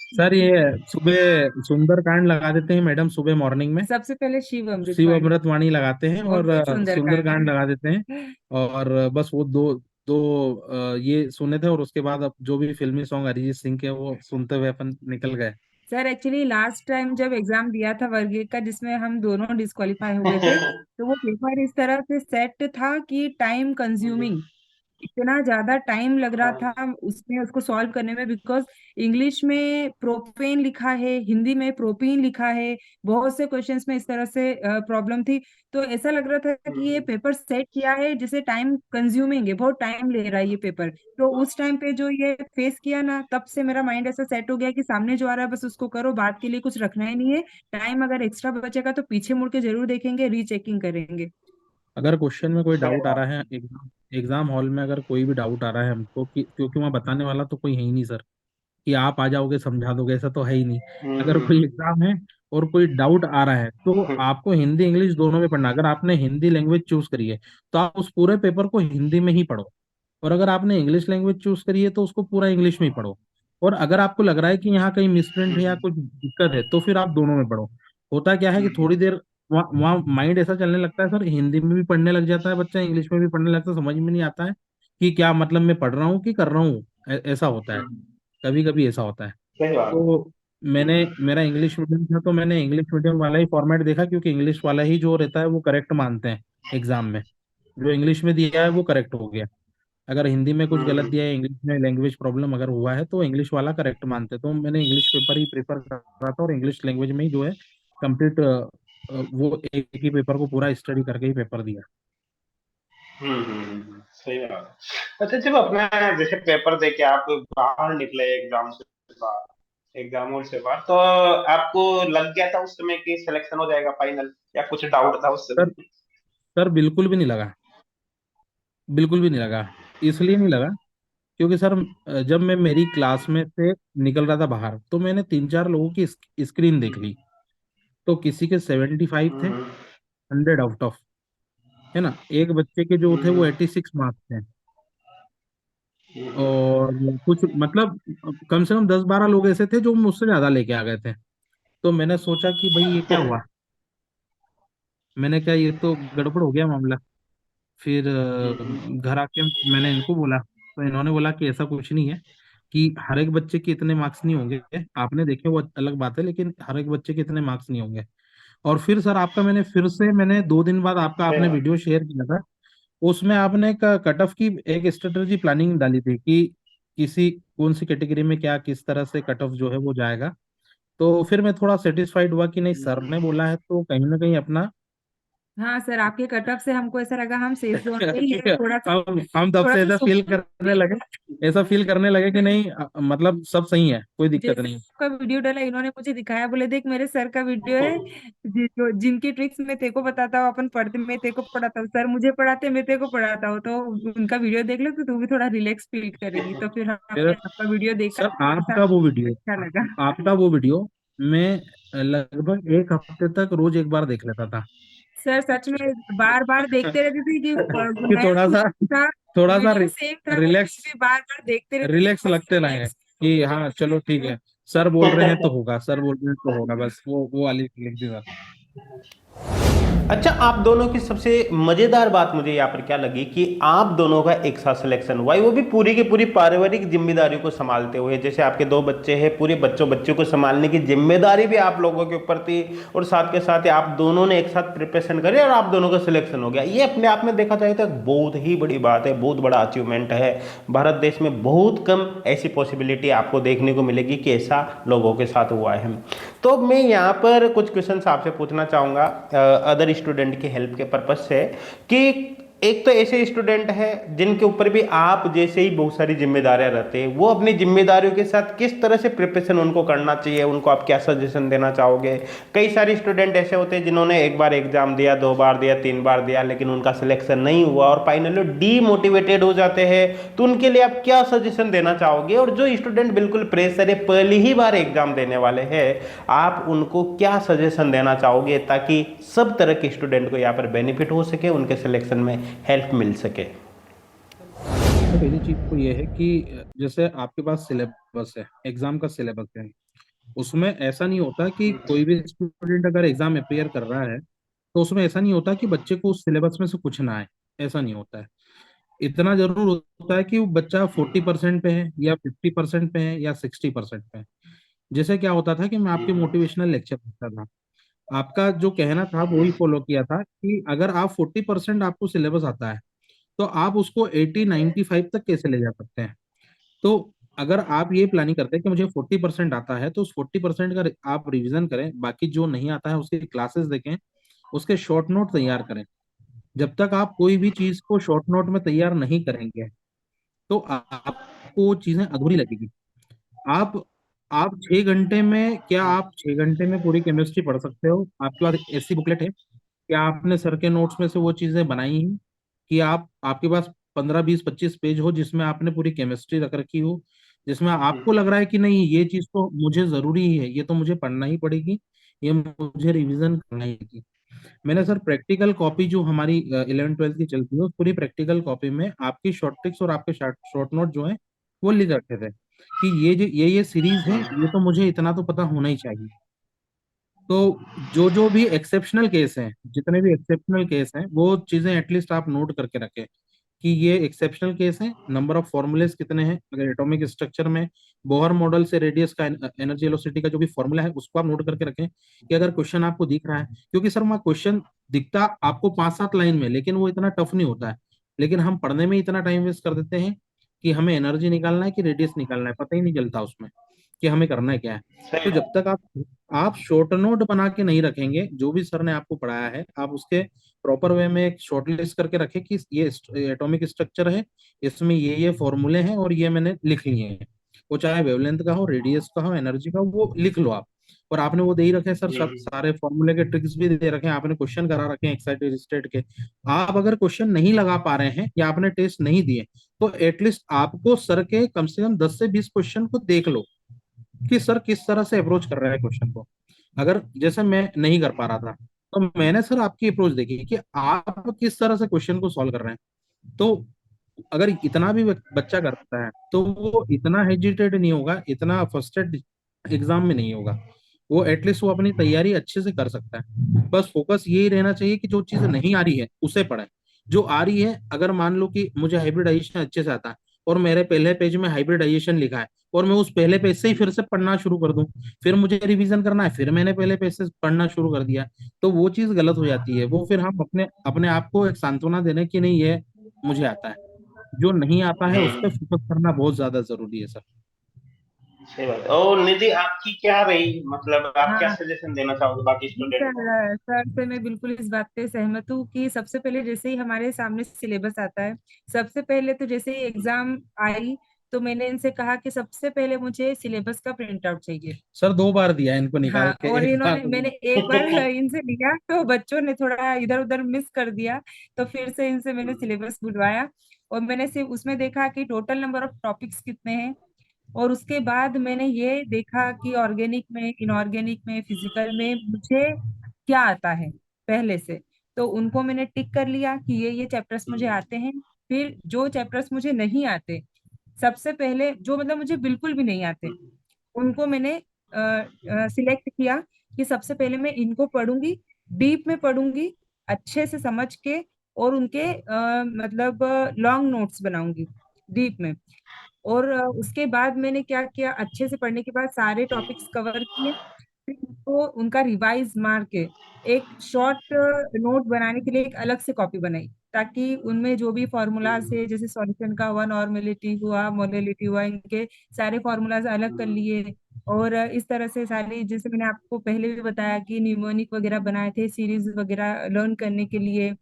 B: सर ये सुबह सुंदरकांड लगा देते हैं मैडम, सुबह मॉर्निंग में
C: सबसे पहले शिव
B: शिव
C: अमृतवाणी
B: अमृतवाणी लगाते हैं
C: और
B: और
C: फिर सुंदरकांड।
B: सुंदरकांड लगा देते हैं। और बस वो दो दो ये सुने थे, और उसके बाद अब जो भी फिल्मी सॉन्ग अरिजीत सिंह के वो सुनते हुए अपन निकल गए।
C: सर एक्चुअली लास्ट टाइम जब एग्जाम दिया था वर्ग एक का, जिसमें हम दोनों डिस्क्वालीफाई हो गए थे, तो वो पेपर इस तरह से सेट था कि टाइम कंज्यूमिंग, इतना ज्यादा टाइम लग रहा था उसमें उसको सॉल्व करने में, बिकॉज इंग्लिश में प्रोपेन लिखा है, हिंदी में प्रोपीन लिखा है, बहुत से क्वेश्चंस में इस तरह से प्रॉब्लम थी। तो ऐसा लग रहा था कि ये पेपर सेट किया है जिसे टाइम कंज्यूमिंग है, बहुत टाइम ले रहा है ये पेपर। तो उस टाइम पे जो ये फेस किया ना, तब से मेरा माइंड ऐसा सेट हो गया कि सामने जो आ रहा है बस उसको करो, बात के लिए कुछ रखना ही नहीं है। टाइम अगर एक्स्ट्रा बचेगा तो पीछे मुड़ के जरूर देखेंगे, रीचेकिंग करेंगे।
B: अगर क्वेश्चन में कोई
A: सही
B: डाउट आ
A: बात।
B: रहा है एग्जाम एग्जाम हॉल में, अगर कोई भी डाउट आ रहा है हमको, कि क्योंकि वहाँ बताने वाला तो कोई है ही नहीं सर, कि आप आ जाओगे समझा दोगे, ऐसा तो है ही नहीं। अगर
A: हम्म,
B: कोई एग्जाम है और कोई डाउट आ रहा है, तो आपको हिंदी इंग्लिश दोनों में पढ़ना। अगर आपने हिंदी लैंग्वेज चूज करी है, तो आप उस पूरे पेपर को हिंदी में ही पढ़ो। और अगर आपने इंग्लिश लैंग्वेज चूज करी है, तो उसको पूरा इंग्लिश में ही पढ़ो। और अगर आपको लग रहा है कि यहाँ कहीं मिसप्रिंट है या कुछ दिक्कत है, तो फिर आप दोनों में पढ़ो। होता क्या है कि थोड़ी देर वहाँ माइंड ऐसा चलने लगता है सर, हिंदी में भी पढ़ने लग जाता है बच्चा, इंग्लिश में भी पढ़ने लगता है, समझ में नहीं आता है कि क्या मतलब मैं पढ़ रहा हूँ कि कर रहा हूँ। ऐसा होता है, कभी कभी ऐसा होता है।
A: सही बात।
B: तो मेरा इंग्लिश मीडियम था, तो मैंने इंग्लिश मीडियम वाला ही फॉर्मेट देखा, क्योंकि इंग्लिश वाला ही जो रहता है वो करेक्ट मानते हैं एग्जाम में। जो इंग्लिश में दिया है वो करेक्ट हो गया। अगर हिंदी में कुछ गलत दिया है, इंग्लिश में लैंग्वेज प्रॉब्लम अगर हुआ है, तो इंग्लिश वाला करेक्ट मानते हैं। तो मैंने इंग्लिश पेपर ही प्रेफर कर रहा था, और इंग्लिश लैंग्वेज में ही जो है कंप्लीट वो एक ही पेपर को पूरा स्टडी करके ही पेपर दिया।
A: सही बात है। अच्छा, जब अपना जैसे पेपर दे के आप बाहर निकले एग्जाम से बाहर, एग्जाम हॉल से बाहर, तो आपको लग गया था उस समय कि सिलेक्शन हो जाएगा फाइनल, या कुछ डाउट था उस
B: सर,
A: समय?
B: सर बिल्कुल भी नहीं लगा। बिल्कुल भी नहीं लगा। इसलिए नहीं लगा क्योंकि सर जब मैं मेरी क्लास में से निकल रहा था बाहर, तो मैंने 3-4 लोगों की स्क्रीन देख ली। तो किसी के 75 थे,
A: हम्म,
B: 100 आउट ऑफ, है ना। एक बच्चे के जो थे वो
A: हम्म,
B: 86 मार्क्स थे।
A: हम्म,
B: और कुछ मतलब कम से कम 10-12 लोग ऐसे थे जो मुझसे ज्यादा लेके आ गए थे। तो मैंने सोचा कि भाई ये क्या हुआ। मैंने कहा ये तो गड़बड़ हो गया मामला। फिर घर आके मैंने इनको बोला, तो इन्होंने बोला कि ऐसा कुछ नहीं है, कि हर एक बच्चे के इतने मार्क्स नहीं होंगे। आपने देखे वो अलग बात है, लेकिन हर एक बच्चे के इतने मार्क्स नहीं होंगे। और फिर सर आपका मैंने 2 दिन बाद आपका
A: सही
B: आपने
A: बात।
B: वीडियो शेयर किया था। उसमें आपने कट ऑफ की एक स्ट्रेटजी प्लानिंग डाली थी कि किसी कौन सी कैटेगरी में क्या किस तरह से कट ऑफ जो है वो जाएगा। तो फिर मैं थोड़ा सेटिस्फाइड हुआ कि नहीं, सर ने बोला है तो कहीं ना कहीं अपना
C: हाँ सर, आपके कटअप से हमको ऐसा लगा हम सेफ जोन पे ही है,
B: हम तब
C: थोड़ा
B: से
C: सा
B: ऐसा फील करने लगे कि नहीं, मतलब सब सही है, कोई दिक्कत
C: जैसे
B: नहीं।
C: आपका वीडियो डाला, इन्होंने मुझे दिखाया, बोले देख मेरे सर का वीडियो है, जो जिनकी ट्रिक्स मैं तेको बताता हूँ, अपन पढ़ते, मैं तेको पढ़ाता हूँ, सर मुझे पढ़ाते, मैं तेको पढ़ाता हूँ, तो उनका वीडियो देख लो तो तू भी थोड़ा रिलैक्स फील करेगी। तो फिर हमने
B: फिर
C: आपका वीडियो देखा,
B: सर
C: थोड़ा सा अच्छा लगा।
B: आपका वो वीडियो मैं लगभग एक हफ्ते तक रोज एक बार देख लेता था।
C: सर सच में बार बार देखते रहती थी कि
B: कि
C: नया कुछ था,
B: थोड़ा सा
C: वीडियो सेम था पर
B: रिलैक्स
C: फिर भी बार बार देखते रहती थी,
B: रिलैक्स
C: बस
B: लगते रहे
C: रिलैक्स।
B: कि हाँ चलो ठीक है, सर बोल रहे हैं तो होगा, सर बोल रहे हैं तो होगा, बस वो वाली फीलिंग थी सर।
A: अच्छा, आप दोनों की सबसे मजेदार बात मुझे यहाँ पर क्या लगी कि आप दोनों का एक साथ सिलेक्शन हुआ है, वो भी पूरी की पूरी पारिवारिक जिम्मेदारियों को संभालते हुए। जैसे आपके दो बच्चे हैं, पूरे बच्चों बच्चों को संभालने की जिम्मेदारी भी आप लोगों के ऊपर थी, और साथ के साथ आप दोनों ने एक साथ प्रिपरेशन करे और आप दोनों का सिलेक्शन हो गया। ये अपने आप में देखा जाए तो एक बहुत ही बड़ी बात है, बहुत बड़ा अचीवमेंट है। भारत देश में बहुत कम ऐसी पॉसिबिलिटी आपको देखने को मिलेगी कि ऐसा लोगों के साथ हुआ है। तो मैं यहाँ पर कुछ क्वेश्चंस आपसे पूछना चाहूँगा अदर स्टूडेंट की हेल्प के पर्पज से, कि एक तो ऐसे स्टूडेंट हैं जिनके ऊपर भी आप जैसे ही बहुत सारी जिम्मेदारियां रहती है, वो अपनी जिम्मेदारियों के साथ किस तरह से प्रिपरेशन उनको करना चाहिए, उनको आप क्या सजेशन देना चाहोगे? कई सारे स्टूडेंट ऐसे होते हैं जिन्होंने एक बार एग्जाम दिया, दो बार दिया, तीन बार दिया, लेकिन उनका सिलेक्शन नहीं हुआ और फाइनली डीमोटिवेटेड हो जाते हैं। तो उनके लिए आप क्या सजेशन देना चाहोगे? और जो स्टूडेंट बिल्कुल प्रेशर है, पहली ही बार एग्जाम देने वाले हैं, आप उनको क्या सजेशन देना चाहोगे ताकि सब तरह के स्टूडेंट को यहाँ पर बेनिफिट हो सके, उनके सिलेक्शन में हेल्प मिल सके?
B: तो पहली चीज तो ये है कि जैसे आपके पास सिलेबस है, एग्जाम का सिलेबस है, उसमें ऐसा नहीं होता कि कोई भी स्टूडेंट अगर एग्जाम अपेयर कर रहा है तो उसमें ऐसा नहीं होता कि बच्चे को उस सिलेबस में से कुछ ना आए। ऐसा नहीं होता है। इतना जरूर होता है कि वो बच्चा 40% पे है या 50% पे है या 60% पे है। जैसे क्या होता था कि मैं आपके मोटिवेशनल लेक्चर देता था, आपका जो कहना था वो ही फॉलो किया था कि अगर आप 40% आपको सिलेबस आता है तो आप उसको 80-95 तक कैसे ले जा सकते हैं। तो अगर आप ये प्लानिंग करते हैं कि मुझे 40% आता है तो उस 40% का आप रिवीजन करें, बाकी जो नहीं आता है उसकी क्लासेस देखें, उसके शॉर्ट नोट तैयार करें। जब तक आप कोई भी चीज को शॉर्ट नोट में तैयार नहीं करेंगे तो आपको वो चीजें अधूरी लगेगी। आप आप 6 घंटे में, क्या आप 6 घंटे में पूरी केमिस्ट्री पढ़ सकते हो? आपके पास ऐसी बुकलेट है? क्या आपने सर के नोट्स में से वो चीजें बनाई हैं कि आप आपके पास 15-20-25 पेज हो जिसमें आपने पूरी केमिस्ट्री रख रखी हो, जिसमें आपको लग रहा है कि नहीं ये चीज तो मुझे जरूरी ही है, ये तो मुझे पढ़ना ही पड़ेगी, ये मुझे रिवीजन करना ही है। मैंने सर प्रैक्टिकल कॉपी जो हमारी 11th 12th की चलती है, उस पूरी प्रैक्टिकल कॉपी में आपकी शॉर्ट ट्रिक्स और आपके शॉर्ट नोट जो है वो लिख रखे थे कि ये जो ये सीरीज है ये तो मुझे इतना तो पता होना ही चाहिए। तो जो जो भी एक्सेप्शनल केस हैं, जितने भी एक्सेप्शनल केस हैं वो चीजें एटलीस्ट आप नोट करके रखें कि ये एक्सेप्शनल केस है। नंबर ऑफ फॉर्मूलेस कितने हैं, अगर एटॉमिक स्ट्रक्चर में बोहर मॉडल से रेडियस का एनर्जी वेलोसिटी का जो भी फॉर्मूला है उसको आप नोट करके रखें कि अगर क्वेश्चन आपको दिख रहा है, क्योंकि सर वहाँ क्वेश्चन दिखता आपको 5-7 लाइन में, लेकिन वो इतना टफ नहीं होता है। लेकिन हम पढ़ने में इतना टाइम वेस्ट कर देते हैं कि हमें एनर्जी निकालना है कि रेडियस निकालना है, पता ही नहीं चलता उसमें कि हमें करना है क्या है।
A: सही
B: तो जब तक आप शॉर्ट नोट बना के नहीं रखेंगे, जो भी सर ने आपको पढ़ाया है आप उसके प्रॉपर वे में एक शॉर्ट लिस्ट करके रखें कि ये एटॉमिक स्ट्रक्चर है, इसमें ये फॉर्मूले हैं और ये मैंने लिख लिए हैं। वो चाहे वेवलेंथ का हो, रेडियस का हो, एनर्जी का हो, वो लिख लो आप। और आपने वो दे ही रखे हैं सर, सब
A: है।
B: सारे फॉर्मूले के ट्रिक्स भी दे रखे हैं, आपने क्वेश्चन करा रखे हैं एक्साइटेड स्टेट के। आप अगर क्वेश्चन नहीं लगा पा रहे हैं या आपने टेस्ट नहीं दिए तो एटलीस्ट आपको सर के कम से कम 10 से 20 क्वेश्चन को देख लो कि सर किस तरह से अप्रोच कर रहे हैं क्वेश्चन को। अगर जैसे मैं नहीं कर पा रहा था तो मैंने सर आपकी अप्रोच देखी कि आप किस तरह से क्वेश्चन को सॉल्व कर रहे हैं। तो अगर इतना भी बच्चा करता है तो वो इतना हेजिटेट नहीं होगा, इतना फर्स्टेड एग्जाम में नहीं होगा। वो एटलीस्ट वो अपनी तैयारी अच्छे से कर सकता है। बस फोकस यही रहना चाहिए कि जो चीज नहीं आ रही है उसे पढ़े, जो आ रही है अगर मान लो कि मुझे हाइब्रिडाइजेशन अच्छे से आता है और मेरे पहले पेज में हाइब्रिडाइजेशन लिखा है और मैं उस पहले पेज से ही फिर से पढ़ना शुरू कर दूं, फिर मुझे रिवीजन करना है, फिर मैंने पहले पेज से पढ़ना शुरू कर दिया, तो वो चीज गलत हो जाती है। वो फिर हम अपने अपने आप को एक सांत्वना देने की नहीं, ये मुझे आता है। जो नहीं आता है उस पर
A: हम्म।
B: फोकस करना बहुत ज्यादा जरूरी है सर।
A: सही बात है। और निधि, आपकी क्या रही, मतलब आप क्या
C: हाँ
A: सजेशन देना चाहोगे बाकी
C: जी
A: स्टूडेंट को?
C: सर, सर से मैं बिल्कुल इस बात पे सहमत हूँ कि सबसे पहले जैसे ही हमारे सामने सिलेबस आता है, सबसे पहले तो जैसे ही एग्जाम आई तो मैंने इनसे कहा कि सबसे पहले मुझे सिलेबस का प्रिंट आउट चाहिए।
B: सर 2 बार दिया इनको
C: हाँ,
B: निकाल के,
C: और
B: एक
C: इन्होंने,
B: बार
C: मैंने एक बार इनसे लिया तो बच्चों ने थोड़ा इधर उधर मिस कर दिया, तो फिर से इनसे मैंने सिलेबस बुलवाया और मैंने सिर्फ उसमें देखा कि टोटल नंबर ऑफ टॉपिक्स कितने हैं, और उसके बाद मैंने ये देखा कि ऑर्गेनिक में, इनऑर्गेनिक में, फिजिकल में मुझे क्या आता है पहले से। तो उनको मैंने टिक कर लिया कि ये चैप्टर्स मुझे आते हैं। फिर जो चैप्टर्स मुझे नहीं आते, सबसे पहले जो मतलब मुझे बिल्कुल भी नहीं आते, उनको मैंने सिलेक्ट किया कि सबसे पहले मैं इनको पढ़ूंगी, डीप में पढ़ूंगी, अच्छे से समझ के, और उनके मतलब लॉन्ग नोट्स बनाऊंगी डीप में। और उसके बाद मैंने क्या किया, अच्छे से पढ़ने के बाद सारे टॉपिक्स कवर किए, फिर उनको उनका रिवाइज मार के एक शॉर्ट नोट बनाने के लिए एक अलग से कॉपी बनाई, ताकि उनमें जो भी फॉर्मूलाज है, जैसे सॉल्यूशन का हुआ, नॉर्मेलिटी हुआ, मोलैलिटी हुआ, इनके सारे फॉर्मूलाज अलग कर लिए। और इस तरह से सारी, जैसे मैंने आपको पहले भी बताया कि न्यूमोनिक वगैरह बनाए थे सीरीज वगैरह लर्न करने के लिए,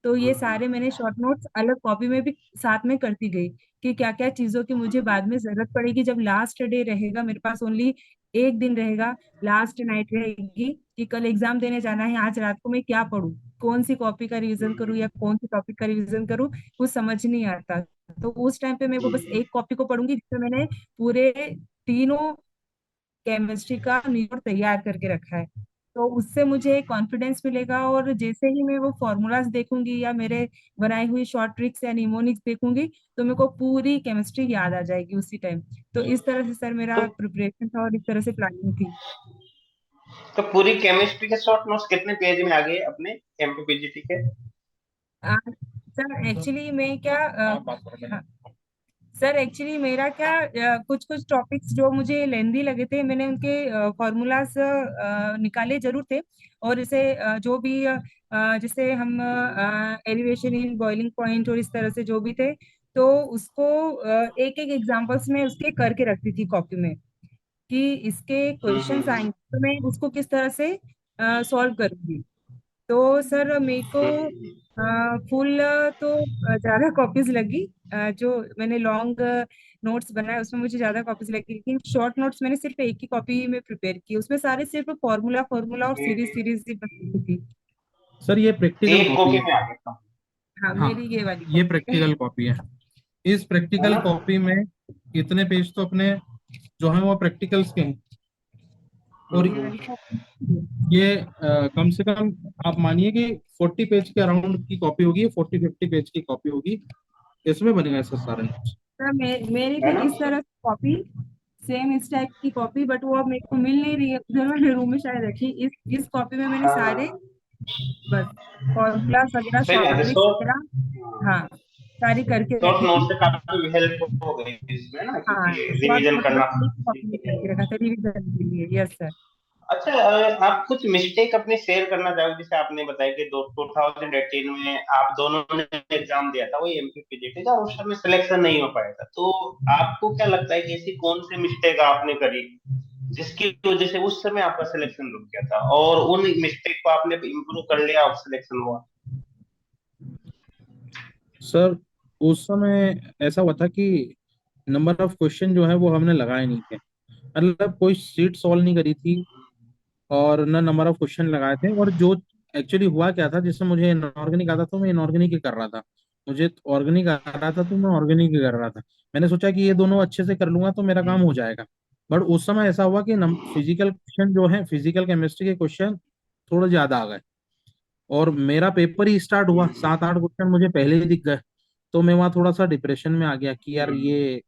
C: तो ये सारे मैंने शॉर्ट नोट्स अलग कॉपी में भी साथ में करती गई कि क्या क्या चीजों की मुझे बाद में जरूरत पड़ेगी, जब लास्ट डे रहेगा, मेरे पास ओनली एक दिन रहेगा, लास्ट नाइट रहेगी कि कल एग्जाम देने जाना है, आज रात को मैं क्या पढूं, कौन सी कॉपी का रिवीजन करूं या कौन सी टॉपिक का रिवीजन करूं, कुछ समझ नहीं आता। तो उस टाइम पे मैं वो बस एक कॉपी को पढ़ूंगी जिसमें मैंने पूरे तीनों केमिस्ट्री का निचोड़ तैयार करके रखा है। तो उससे मुझे कॉन्फिडेंस मिलेगा, और जैसे ही मैं वो फॉर्मूलाज देखूंगी या मेरे बनाई हुई शॉर्ट ट्रिक्स या निमोनिक्स देखूंगी, तो मेरे को पूरी केमिस्ट्री याद आ जाएगी उसी टाइम। तो इस तरह से सर
A: तो
C: मेरा प्रिपरेशन था और इस तरह से प्लानिंग थी।
A: तो पूरी केमिस्ट्री के शॉर्ट नोट्स कितने पेज में आ गए अपने एमपीपीजीटी के?
C: आ, सर एक्चुअली मैं क्या हाँ, सर एक्चुअली मेरा क्या, कुछ कुछ टॉपिक्स जो मुझे लेंदी लगे थे, मैंने उनके फॉर्मूलाज निकाले जरूर थे। और जैसे जो भी जैसे हम एलिवेशन इन बॉइलिंग पॉइंट और इस तरह से जो भी थे, तो उसको एक एक एग्जांपल्स में उसके करके रखती थी कॉपी में, कि इसके क्वेश्चंस
A: हम्म।
C: आएंगे तो मैं उसको किस तरह से सॉल्व करूंगी। तो सर मेरे को फुल तो ज्यादा कॉपीज लगी, जो मैंने लॉन्ग नोट्स बनाए उसमें मुझे ज्यादा कॉपीज लगी, लेकिन शॉर्ट नोट्स मैंने सिर्फ एक ही कॉपी में प्रिपेयर की, उसमें सारे सिर्फ फॉर्मूला फॉर्मूला और सीरीज सीरीज ही बनती थी।
B: सर ये प्रैक्टिकल
A: एक
B: कॉपी
A: कॉपी
B: है।
A: में आ गया था।
C: हाँ,
B: हाँ,
C: मेरी ये वाली
B: ये
C: कॉपी है।
B: प्रैक्टिकल कॉपी है। इस
A: है
B: प्रैक्टिकल
A: ना?
B: कॉपी में इतने पेज तो अपने जो है वो प्रैक्टिकल्स के हैं। और
C: ये वाली कॉपी।
B: ये कम से कम आप मानिए कि 40 पेज के अराउंड की कॉपी होगी, 40-50 पेज की कॉपी होगी। इसमें बनेगा सर सारे notes।
C: सर मेरी
A: है
C: भी
A: ना?
C: इस तरह की कॉपी, सेम इस टाइप की कॉपी, बट वो अब मेरे को मिल नहीं रही है, उधर वाले रूम में शायद रखी। इस कॉपी में मैंने सारे,
A: हाँ,
C: बस फॉर्मूलाज वगैरह,
A: सही
C: शॉर्ट
A: बात है।
C: ट्रिक्स वगैरह, हाँ, सारी करके
A: शॉर्ट
C: रखी
A: नोट
C: थी।
A: से काफी हेल्प हो गई इसमें ना,
C: हाँ,
A: क्योंकि
C: शॉर्ट
A: रिवीजन
C: नोट बस
A: करना
C: एक कॉपी में करके रखा था रिवीजन के लिए। Yes sir.
A: अच्छा, आप कुछ मिस्टेक अपने शेयर करना चाहोगे? जैसे आपने बताया कि 2018 में आप दोनों ने एग्जाम दिया था, वही एमपीपीजीटी का, उस समय सिलेक्शन नहीं हो पाया था, तो आपको क्या लगता है कि ऐसी कौन सी मिस्टेक आपने करी जिसकी वजह से उस समय आपका सिलेक्शन रुक गया था, और उन मिस्टेक को आपने इम्प्रूव कर लिया और सिलेक्शन हुआ?
B: सर उस समय ऐसा हुआ था कि नंबर ऑफ क्वेश्चन जो है वो हमने लगाए नहीं थे। मतलब कोई सीट सॉल्व नहीं करी थी, और न नंबर ऑफ क्वेश्चन लगाए थे। और जो एक्चुअली हुआ क्या था, जिससे मुझे इनऑर्गेनिक आता था, मैं इनऑर्गेनिक ही कर रहा था। मुझे ऑर्गेनिक आ रहा था तो मैं ऑर्गेनिक ही कर रहा था। मैंने सोचा कि ये दोनों अच्छे से कर लूंगा तो मेरा काम हो जाएगा। बट उस समय ऐसा हुआ कि फिजिकल क्वेश्चन जो है, फिजिकल केमिस्ट्री के क्वेश्चन थोड़े ज्यादा आ गए। और मेरा पेपर ही स्टार्ट हुआ, 7-8 क्वेश्चन मुझे पहले ही दिख गए। तो मैं वहाँ थोड़ा सा डिप्रेशन में आ गया कि यार ये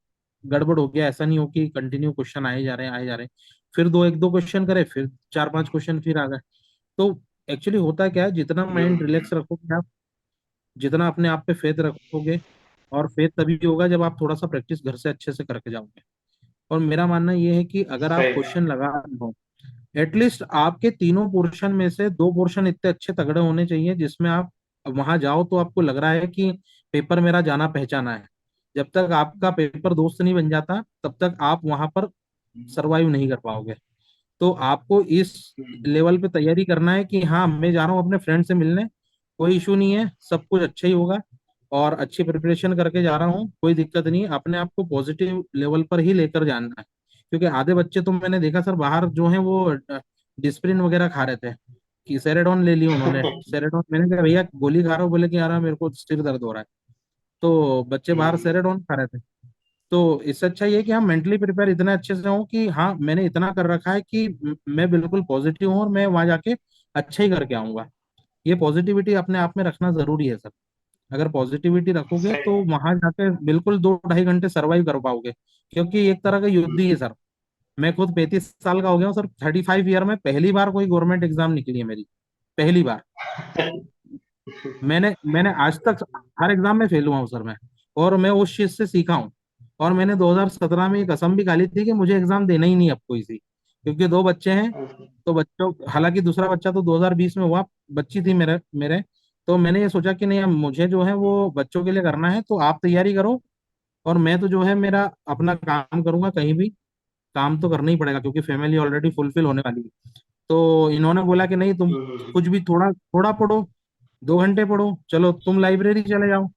B: गड़बड़ हो गया। ऐसा नहीं हो कि कंटिन्यू क्वेश्चन आए जा रहे हैं आए जा रहे हैं। फिर दो एक दो क्वेश्चन करे, फिर 4-5 क्वेश्चन फिर आ गए। तो एक्चुअली होता क्या है, जितना माइंड रिलैक्स रखोगे आप, जितना अपने आप पे फेथ रखोगे, और फेथ तभी होगा जब आप थोड़ा सा प्रैक्टिस घर से अच्छे से करके जाओगे। और मेरा मानना ये है कि अगर आप
A: सही।
B: क्वेश्चन लगा रहे हो, एटलीस्ट आपके तीनों पोर्शन में से 2 पोर्शन इतने अच्छे तगड़े होने चाहिए जिसमें आप वहां जाओ तो आपको लग रहा है कि पेपर मेरा जाना पहचाना है। जब तक आपका पेपर दोस्त नहीं बन जाता, तब तक आप वहां पर सरवाइव नहीं कर पाओगे। तो आपको इस लेवल पे तैयारी करना है कि हाँ, मैं जा रहा हूँ अपने फ्रेंड से मिलने, कोई इशू नहीं है, सब कुछ अच्छा ही होगा, और अच्छी प्रिपरेशन करके जा रहा हूँ, कोई दिक्कत नहीं है। अपने आप को पॉजिटिव लेवल पर ही लेकर जाना है। क्योंकि आधे बच्चे तो मैंने देखा सर बाहर जो है वो डिस्प्रिन वगैरह खा रहे थे, कि सेरेडॉन ले ली उन्होंने। सेरेडॉन, मैंने कहा भैया गोली खा रहा हूँ, बोले कि यार मेरे को सिर दर्द हो रहा है। तो बच्चे बाहर सेरेडॉन खा रहे थे। तो इससे अच्छा ये है कि हम मेंटली प्रिपेयर इतने अच्छे से हों कि हाँ, मैंने इतना कर रखा है कि मैं बिल्कुल पॉजिटिव हूँ और मैं वहां जाके अच्छा ही करके आऊंगा। ये पॉजिटिविटी अपने आप में रखना जरूरी है सर। अगर पॉजिटिविटी रखोगे
A: सही
B: तो वहां जाके बिल्कुल 2 ढाई घंटे सरवाइव कर पाओगे, क्योंकि एक तरह का युद्ध ही है सर। मैं खुद 35 साल का हो गया हूँ सर, 35 ईयर में पहली बार कोई गवर्नमेंट एग्जाम निकली है मेरी, पहली बार। मैंने मैंने आज तक हर एग्जाम में फेल हुआ हूँ सर मैं, और मैं उस चीज से सीखा हूँ। और मैंने 2017 में एक कसम भी खाली थी कि मुझे एग्जाम देना ही नहीं अब कोई सी, क्योंकि 2 बच्चे हैं। तो बच्चों, हालांकि दूसरा बच्चा तो 2020 में हुआ, बच्ची थी मेरे मेरे तो मैंने ये सोचा कि नहीं, अब मुझे जो है वो बच्चों के लिए करना है, तो आप तैयारी करो और मैं तो जो है मेरा अपना काम करूंगा। कहीं भी काम तो करना ही पड़ेगा, क्योंकि फैमिली ऑलरेडी फुलफिल होने वाली है। तो इन्होंने बोला कि नहीं, तुम कुछ भी थोड़ा थोड़ा पढ़ो, 2 घंटे पढ़ो, चलो तुम लाइब्रेरी चले जाओ।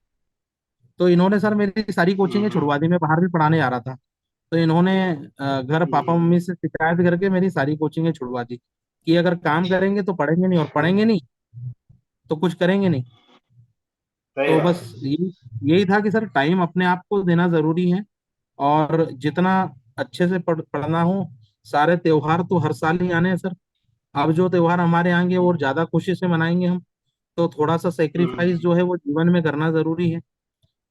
B: तो इन्होंने सर मेरी सारी कोचिंगें छुड़वा दी। मैं बाहर भी पढ़ाने आ रहा था, तो इन्होंने घर पापा मम्मी से शिकायत करके मेरी सारी कोचिंगें छुड़वा दी कि अगर काम करेंगे तो पढ़ेंगे नहीं, और पढ़ेंगे नहीं तो कुछ करेंगे नहीं।
A: सही
B: तो
A: बात
B: बस यही यही था कि सर टाइम अपने आप को देना जरूरी है, और जितना अच्छे से पढ़ना हो। सारे त्योहार तो हर साल ही आने हैं सर। अब जो त्योहार हमारे आएंगे और ज्यादा खुशी से मनाएंगे हम, तो थोड़ा सा सेक्रीफाइस
A: हम्म।
B: जो है वो जीवन में करना जरूरी है।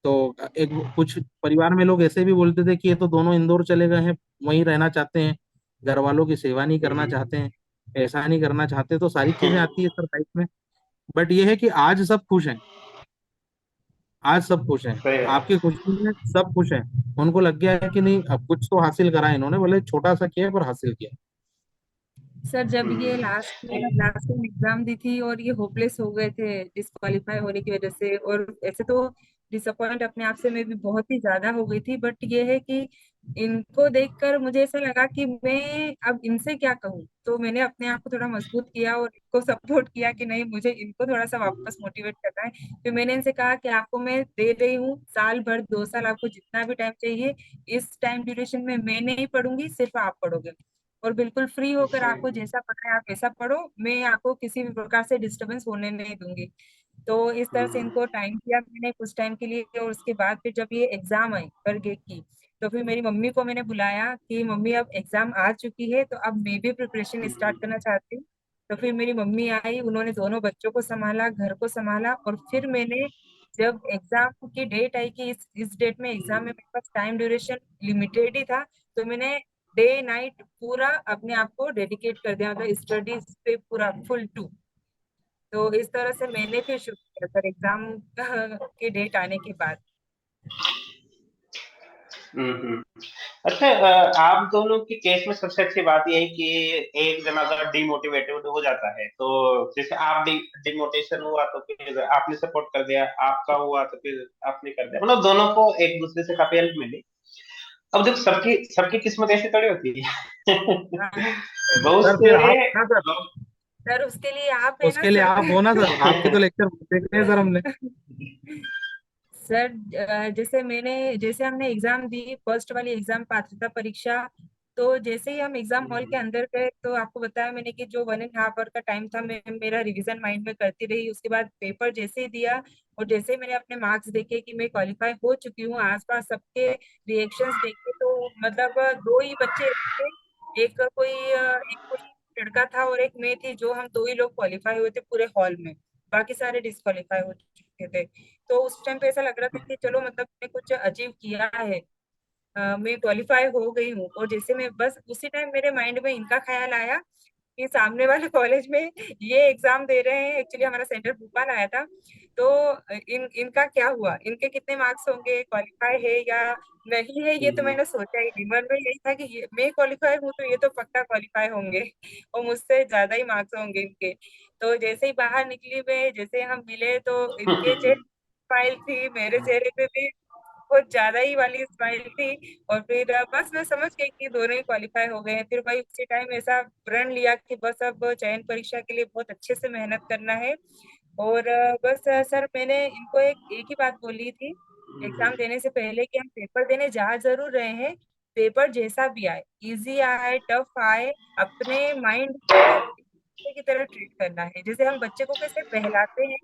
B: तो एक कुछ परिवार में लोग ऐसे भी बोलते थे कि ये तो दोनों इंदौर चले गए हैं, वहीं रहना चाहते हैं, घर वालों की सेवा नहीं करना
A: हम्म।
B: चाहते हैं, ऐसा नहीं करना चाहते। तो सारी चीजें आती है सर लाइफ में। बट ये है कि आज सब खुश हैं, आज सब खुश हैं।
A: सही बात।
B: आपकी खुशी में सब खुश हैं। उनको लग गया है कि नहीं, अब कुछ तो हासिल करा है इन्होंने, भले छोटा सा किया है पर हासिल किया
C: सर जब ये
A: हम्म।
C: लास्ट टाइम एग्जाम दी थी और ये होपलेस हो गए थे डिस्क्वालीफाई होने की वजह से, और ऐसे तो डिसअपॉइंट अपने आप से मैं भी बहुत ही ज्यादा हो गई थी, बट ये है कि इनको देखकर मुझे ऐसा लगा कि मैं अब इनसे क्या कहूँ, तो मैंने अपने आप को थोड़ा मजबूत किया और इनको सपोर्ट किया कि नहीं, मुझे इनको थोड़ा सा वापस मोटिवेट करना है। फिर मैंने इनसे कहा कि आपको मैं दे रही हूँ साल भर 2 साल, आपको जितना भी टाइम चाहिए, इस टाइम ड्यूरेशन में मैं नहीं पढ़ूंगी, सिर्फ आप पढ़ोगे, और बिल्कुल फ्री होकर आपको
A: सही।
C: जैसा पढ़ना है आप वैसा पढ़ो, मैं आपको किसी भी प्रकार से डिस्टरबेंस होने नहीं दूंगी। तो इस तरह से इनको टाइम दिया मैंने कुछ टाइम के लिए, और उसके बाद फिर जब ये एग्जाम आई पर गेट की, तो फिर मेरी मम्मी को मैंने बुलाया कि मम्मी अब एग्जाम आ चुकी है, तो अब मैं भी प्रिपरेशन स्टार्ट करना चाहती हूँ। तो फिर मेरी मम्मी आई, उन्होंने दोनों बच्चों को संभाला, घर को संभाला, और फिर मैंने जब एग्जाम की डेट आई कि इस डेट में एग्जाम में मेरे पास टाइम ड्यूरेशन लिमिटेड ही था, तो मैंने डे नाइट पूरा अपने आप को डेडिकेट कर दिया, मतलब स्टडीज पे पूरा फुल टू। तो इस तरह से मैंने फिर शुरू किया सर एग्जाम की डेट आने के बाद।
A: हम्म। अच्छा, आप दोनों की केस में सबसे अच्छी बात यह है कि एक जना अगर डिमोटिवेटेड हो जाता है तो जैसे आप डिमोटिवेशन हुआ तो फिर आपने सपोर्ट कर दिया, आपका हुआ तो फिर आपने कर दिया, मतलब दोनों को एक दूसरे से काफी हेल्प मिली। अब देखो, सबकी सबकी किस्मत ऐसी थोड़ी होती है।
B: है।
C: हाँ सर।
A: बहुत
B: सर फिर
A: से
B: आप ना सर,
A: लोग।
C: सर उसके लिए आप है ना
B: उसके लिए
C: सर।
B: आप हो ना सर, आपके तो लेक्चर देखे हैं सर हमने।
C: सर जैसे हमने एग्जाम दी, फर्स्ट वाली एग्जाम पात्रता परीक्षा, तो जैसे ही हम एग्जाम हॉल के अंदर गए, तो आपको बताया मैंने कि जो 1.5 आवर का टाइम था, मैं मेरा रिवीजन माइंड में करती रही। उसके बाद पेपर जैसे ही दिया, और जैसे ही मैंने अपने मार्क्स देखे कि मैं क्वालिफाई हो चुकी हूँ, आसपास सबके रिएक्शंस देखे, तो मतलब दो ही बच्चे थे, एक कोई लड़का था और एक मैं थी, जो हम दो ही लोग क्वालिफाई हुए थे पूरे हॉल में, बाकी सारे डिस्क्वालीफाई हो चुके थे। तो उस टाइम पे ऐसा लग रहा था कि चलो मतलब मैंने कुछ अचीव किया है, मैं क्वालिफाई हो गई हूँ। और जैसे मैं बस उसी टाइम मेरे माइंड में इनका ख्याल आया कि सामने वाले कॉलेज में ये एग्जाम दे रहे हैं, एक्चुअली हमारा सेंटर भोपाल आया था, तो इनका क्या हुआ, इनके कितने मार्क्स होंगे, क्वालिफाई है या नहीं है, ये तो मैंने सोचा ही नहीं। मन में यही था कि मैं क्वालिफाई हूँ तो ये तो पक्का क्वालिफाई होंगे, और मुझसे ज्यादा ही मार्क्स होंगे इनके। तो जैसे ही बाहर निकली मैं, जैसे हम मिले, तो इनके चेहरे स्माइल थी, मेरे चेहरे पे भी बहुत ज्यादा ही वाली स्माइल थी। और फिर बस मैं समझ गई कि दोनों ही क्वालिफाई हो गए हैं। फिर भाई उसी टाइम ऐसा प्रण लिया कि बस अब चयन परीक्षा के लिए बहुत अच्छे से मेहनत करना है। और बस सर मैंने इनको एक ही बात बोली थी एग्जाम देने से पहले कि हम पेपर देने जा जरूर रहे हैं, पेपर जैसा भी आए, इजी आए टफ आए, अपने माइंड को बच्चे की तरह ट्रीट करना है, जैसे हम बच्चे को कैसे बहलाते हैं,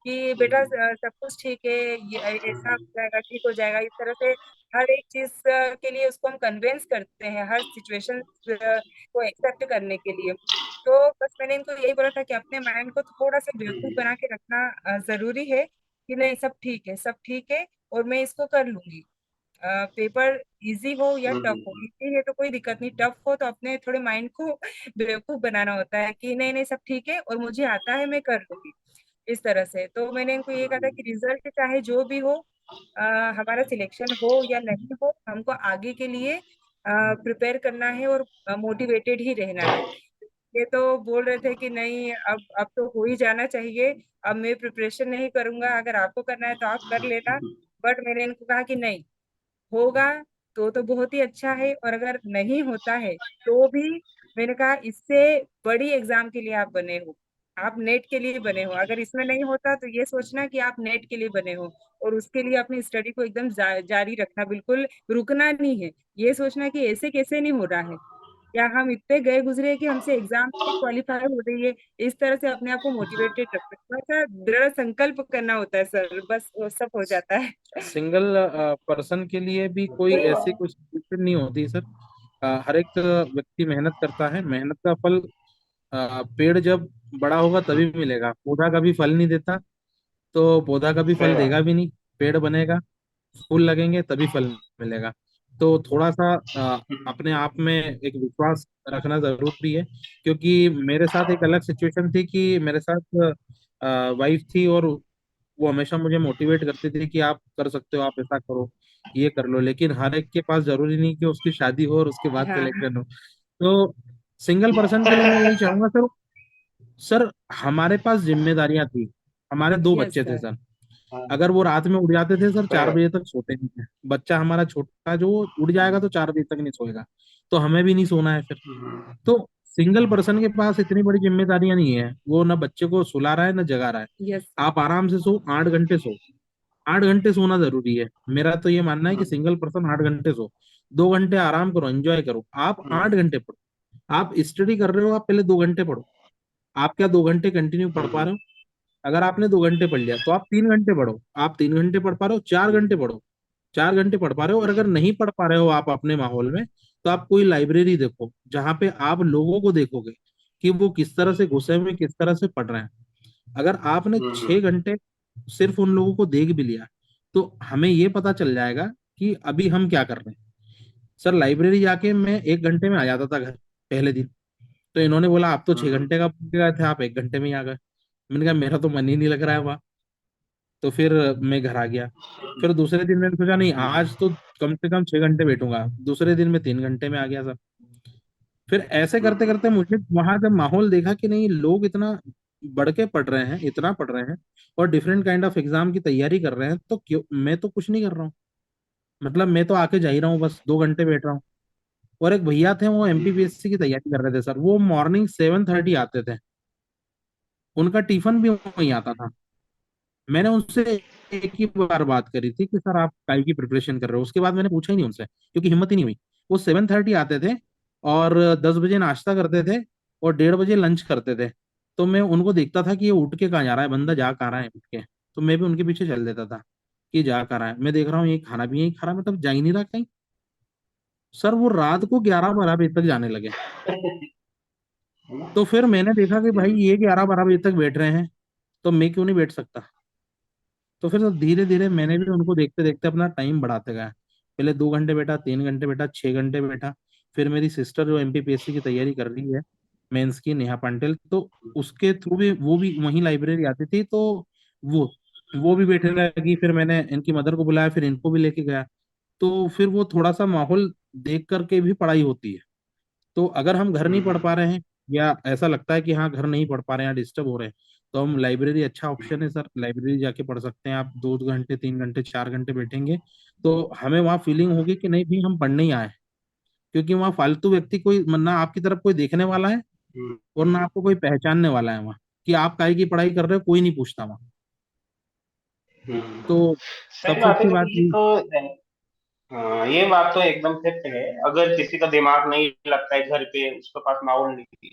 C: कि बेटा सब कुछ ठीक है, ये ऐसा हो जाएगा, ठीक हो जाएगा, इस तरह से हर एक चीज के लिए उसको हम कन्विंस करते हैं, हर सिचुएशन को एक्सेप्ट करने के लिए। तो बस मैंने इनको यही बोला था कि अपने माइंड को थोड़ा सा बेवकूफ बना के रखना जरूरी है, कि नहीं सब ठीक है, सब ठीक है, और मैं इसको कर लूंगी। पेपर इजी हो या टफ हो, इजी है तो कोई दिक्कत नहीं, टफ हो तो अपने थोड़े माइंड को बेवकूफ बनाना होता है कि नहीं नहीं सब ठीक है और मुझे आता है, मैं कर लूंगी। इस तरह से तो मैंने इनको ये कहा था कि रिजल्ट चाहे जो भी हो, अ, हमारा सिलेक्शन हो या नहीं हो, हमको आगे के लिए प्रिपेयर करना है और मोटिवेटेड ही रहना है। ये तो बोल रहे थे कि नहीं अब तो हो ही जाना चाहिए, अब मैं प्रिपरेशन नहीं करूंगा, अगर आपको करना है तो आप कर लेना। बट मैंने इनको कहा कि नहीं, होगा तो बहुत ही अच्छा है, और अगर नहीं होता है तो भी मैंने कहा इससे बड़ी एग्जाम के लिए आप बने हो, आप नेट के लिए बने हो, अगर इसमें नहीं होता तो ये सोचना कि आप नेट के लिए बने हो, और उसके लिए अपनी स्टडी को एकदम जारी रखना, बिल्कुल रुकना नहीं है। ये सोचना कि ऐसे कैसे नहीं हो रहा है, या हम इतने गए गुजरे कि हमसे एग्जाम में क्वालिफाई हो रही है। इस तरह से अपने आप को मोटिवेटेड रखना, थोड़ा सा दृढ़ संकल्प करना होता है सर, बस वो सब हो जाता है।
B: सिंगल पर्सन के लिए भी कोई ऐसी कोई सिचुएशन नहीं होती सर। हर एक व्यक्ति मेहनत करता है, मेहनत का फल पेड़ जब बड़ा होगा तभी मिलेगा। पौधा कभी फल नहीं देता, तो पौधा कभी
A: सही
B: फल
A: बात।
B: देगा भी नहीं। पेड़ बनेगा, फूल लगेंगे तभी फल मिलेगा। तो थोड़ा सा अपने आप में एक विश्वास रखना जरूरी है। क्योंकि मेरे साथ एक अलग सिचुएशन थी कि मेरे साथ वाइफ थी, और वो हमेशा मुझे मोटिवेट करती थी कि आप कर सकते हो, आप ऐसा करो, ये कर लो। लेकिन हर एक के पास जरूरी नहीं कि उसकी शादी हो और उसके बाद
C: हाँ।
B: सिलेक्शन हो। तो सिंगल पर्सन के लिए मैं यही चाहूंगा सर। सर, हमारे पास जिम्मेदारियां थी, हमारे दो
C: यस
B: बच्चे थे
C: सर।
B: सर। अगर वो रात में उड़ जाते थे सर,
A: सही
B: 4 बजे
A: बात।
B: तक सोते नहीं थे। बच्चा हमारा छोटा जो उड़ जाएगा तो 4 बजे तक नहीं सोएगा, तो हमें भी नहीं सोना है फिर। तो सिंगल पर्सन के पास इतनी बड़ी जिम्मेदारियां नहीं है, वो ना बच्चे को सुला रहा है ना जगा रहा है।
C: यस
B: आप आराम से सो, 8 घंटे सो। 8 घंटे सोना जरूरी है। मेरा तो ये मानना है कि सिंगल पर्सन 8 घंटे सो, 2 घंटे आराम करो, एंजॉय करो। आप 8 घंटे पढ़ो, आप स्टडी कर रहे हो, आप पहले 2 घंटे पढ़ो। आप क्या 2 घंटे कंटिन्यू पढ़ पा रहे हो? अगर आपने 2 घंटे पढ़ लिया तो आप 3 घंटे पढ़ो। आप 3 घंटे पढ़ पा रहे हो, 4 घंटे पढ़ो। 4 घंटे पढ़ पा रहे हो, और अगर नहीं पढ़ पा रहे हो आप अपने माहौल में, तो आप कोई लाइब्रेरी देखो जहाँ पे आप लोगों को देखोगे कि वो किस तरह से घुसे हुए, किस तरह से पढ़ रहे हैं। अगर आपने 6 घंटे सिर्फ उन लोगों को देख भी लिया, तो हमें ये पता चल जाएगा कि अभी हम क्या कर रहे हैं। सर, लाइब्रेरी जाके मैं 1 घंटे में आ जाता था घर, पहले दिन। तो इन्होंने बोला आप तो 6 घंटे का पढ़ के गए थे, आप 1 घंटे में ही आ गए। मैंने कहा मेरा तो मन ही नहीं लग रहा है वहाँ। तो फिर मैं घर आ गया। फिर दूसरे दिन मैंने सोचा नहीं, आज तो कम से कम 6 घंटे बैठूंगा। दूसरे दिन मैं 3 घंटे में आ गया सर। फिर ऐसे करते करते मुझे वहां जब माहौल देखा कि नहीं, लोग इतना बढ़ के पढ़ रहे हैं, इतना पढ़ रहे हैं, और डिफरेंट काइंड ऑफ एग्जाम की तैयारी कर रहे हैं, तो क्यों मैं तो कुछ नहीं कर रहा हूँ? मतलब मैं तो आके जा ही रहा हूँ, बस 2 घंटे बैठ रहा हूँ। और एक भैया थे, वो एमपीपीएससी की तैयारी कर रहे थे सर। वो मॉर्निंग 7:30 आते थे, उनका टिफिन भी वहीं आता था। मैंने उनसे एक ही बार बात करी थी कि सर आप काई की प्रिपरेशन कर रहे हो, उसके बाद मैंने पूछा ही नहीं उनसे, क्योंकि हिम्मत ही नहीं हुई। वो 7:30 आते थे, और 10 बजे नाश्ता करते थे, और 1:30 बजे लंच करते थे। तो मैं उनको देखता था कि ये उठ के कहाँ जा रहा है, बंदा जा कहाँ रहा है उठ के। तो मैं भी उनके पीछे चल देता था कि जा कहाँ रहा है। मैं देख रहा हूँ ये खाना भी यही खा रहा है, मतलब जा ही नहीं रहा कहीं। सर, वो रात को 11-12 बजे तक जाने लगे। तो फिर मैंने देखा कि भाई ये 11-12 बजे तक बैठ रहे हैं, तो मैं क्यों नहीं बैठ सकता? तो फिर धीरे धीरे मैंने भी उनको देखते देखते अपना टाइम बढ़ाते गया। पहले 2 घंटे बैठा, 3 घंटे बैठा, 6 घंटे बैठा। फिर मेरी सिस्टर जो एमपीपीएससी की तैयारी कर रही है, मेंस की, नेहा पांडेल, तो उसके थ्रू भी वो भी वहीं लाइब्रेरी आती थी, तो वो वो भी बैठने लगी। फिर मैंने इनकी मदर को बुलाया, फिर इनको भी लेके गया। तो फिर वो थोड़ा सा माहौल देख करके भी पढ़ाई होती है। तो अगर हम घर नहीं पढ़ पा रहे हैं, या ऐसा लगता है कि हाँ घर नहीं पढ़ पा रहे हैं, डिस्टर्ब हो रहे हैं, तो हम लाइब्रेरी अच्छा ऑप्शन है सर। लाइब्रेरी जाके पढ़ सकते हैं आप। 2 घंटे, 3 घंटे, 4 घंटे बैठेंगे, तो हमें वहाँ फीलिंग होगी कि नहीं भी हम पढ़ने ही आए हैं। क्योंकि वहाँ फालतू व्यक्ति कोई, ना आपकी तरफ कोई देखने वाला है, और ना आपको कोई पहचानने वाला है वहाँ, कि आप काहे की पढ़ाई कर रहे हो, कोई नहीं पूछता वहाँ। तो
A: सही
B: सबसे
A: बात है,
B: अच्छी बात
A: क्योंकि ये
B: ये।
A: तो हाँ, ये बात तो एकदम सत्य है। अगर किसी का दिमाग नहीं लगता है घर पे, उसके पास माहौल नहीं है,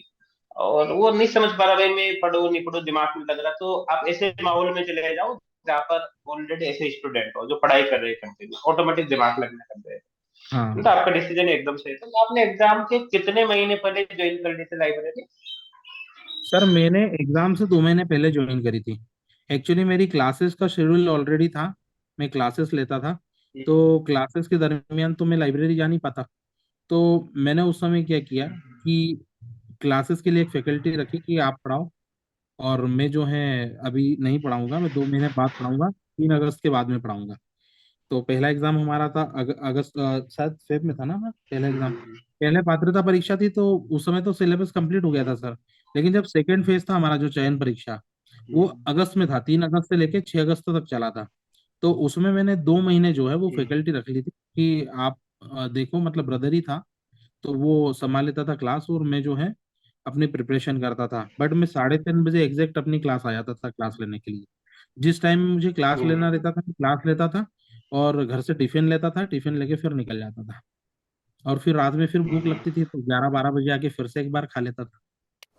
A: और वो नहीं समझ पा रहा भाई मैं पढ़ूं नहीं पढ़ूं, दिमाग में लग रहा। तो आप ऐसे माहौल में चले जाओ जहाँ पर ऑलरेडी ऐसे स्टूडेंट हो जो पढ़ाई कर रहे हैं कंटिन्यू, ऑटोमेटिक दिमाग लगने लग जाएगा। तो
B: हाँ
A: आपका डिसीजन एकदम सही था। तो आपने एग्जाम के कितने महीने पहले ज्वाइन कर ली थी लाइब्रेरी?
B: सर, मैंने एग्जाम से 2 महीने पहले ज्वाइन करी थी। एक्चुअली मेरी क्लासेस का शेड्यूल ऑलरेडी था, मैं क्लासेस लेता था। तो क्लासेस के दरमियान तो मैं लाइब्रेरी जा नहीं पाता। तो मैंने उस समय क्या किया कि क्लासेस के लिए एक फैकल्टी रखी कि आप पढ़ाओ, और मैं जो है अभी नहीं पढ़ाऊंगा, मैं 2 महीने बाद पढ़ाऊंगा, 3 अगस्त के बाद में पढ़ाऊंगा। तो पहला एग्जाम हमारा था अगस्त, शायद फेब में था ना हमारा पहला एग्जाम। पहले पात्रता परीक्षा थी, तो उस समय तो सिलेबस कंप्लीट हो गया था सर। लेकिन जब सेकेंड फेज था हमारा, जो चयन परीक्षा, वो अगस्त में था, 3 अगस्त से लेके 6 अगस्त तक चला था। तो उसमें मैंने 2 महीने जो है वो फैकल्टी रख ली थी कि आप देखो, मतलब ब्रदर ही था, तो वो संभाल लेता था क्लास, और मैं जो है अपनी प्रिपरेशन करता था। बट मैं 3:30 बजे एग्जैक्ट अपनी क्लास आ जाता था क्लास लेने के लिए। जिस टाइम में मुझे क्लास लेना रहता था मैं क्लास लेता था, और घर से टिफिन लेता था, टिफिन लेके फिर निकल जाता था। और फिर रात में फिर भूख लगती थी तो 11-12 बजे आके फिर से एक बार खा लेता था।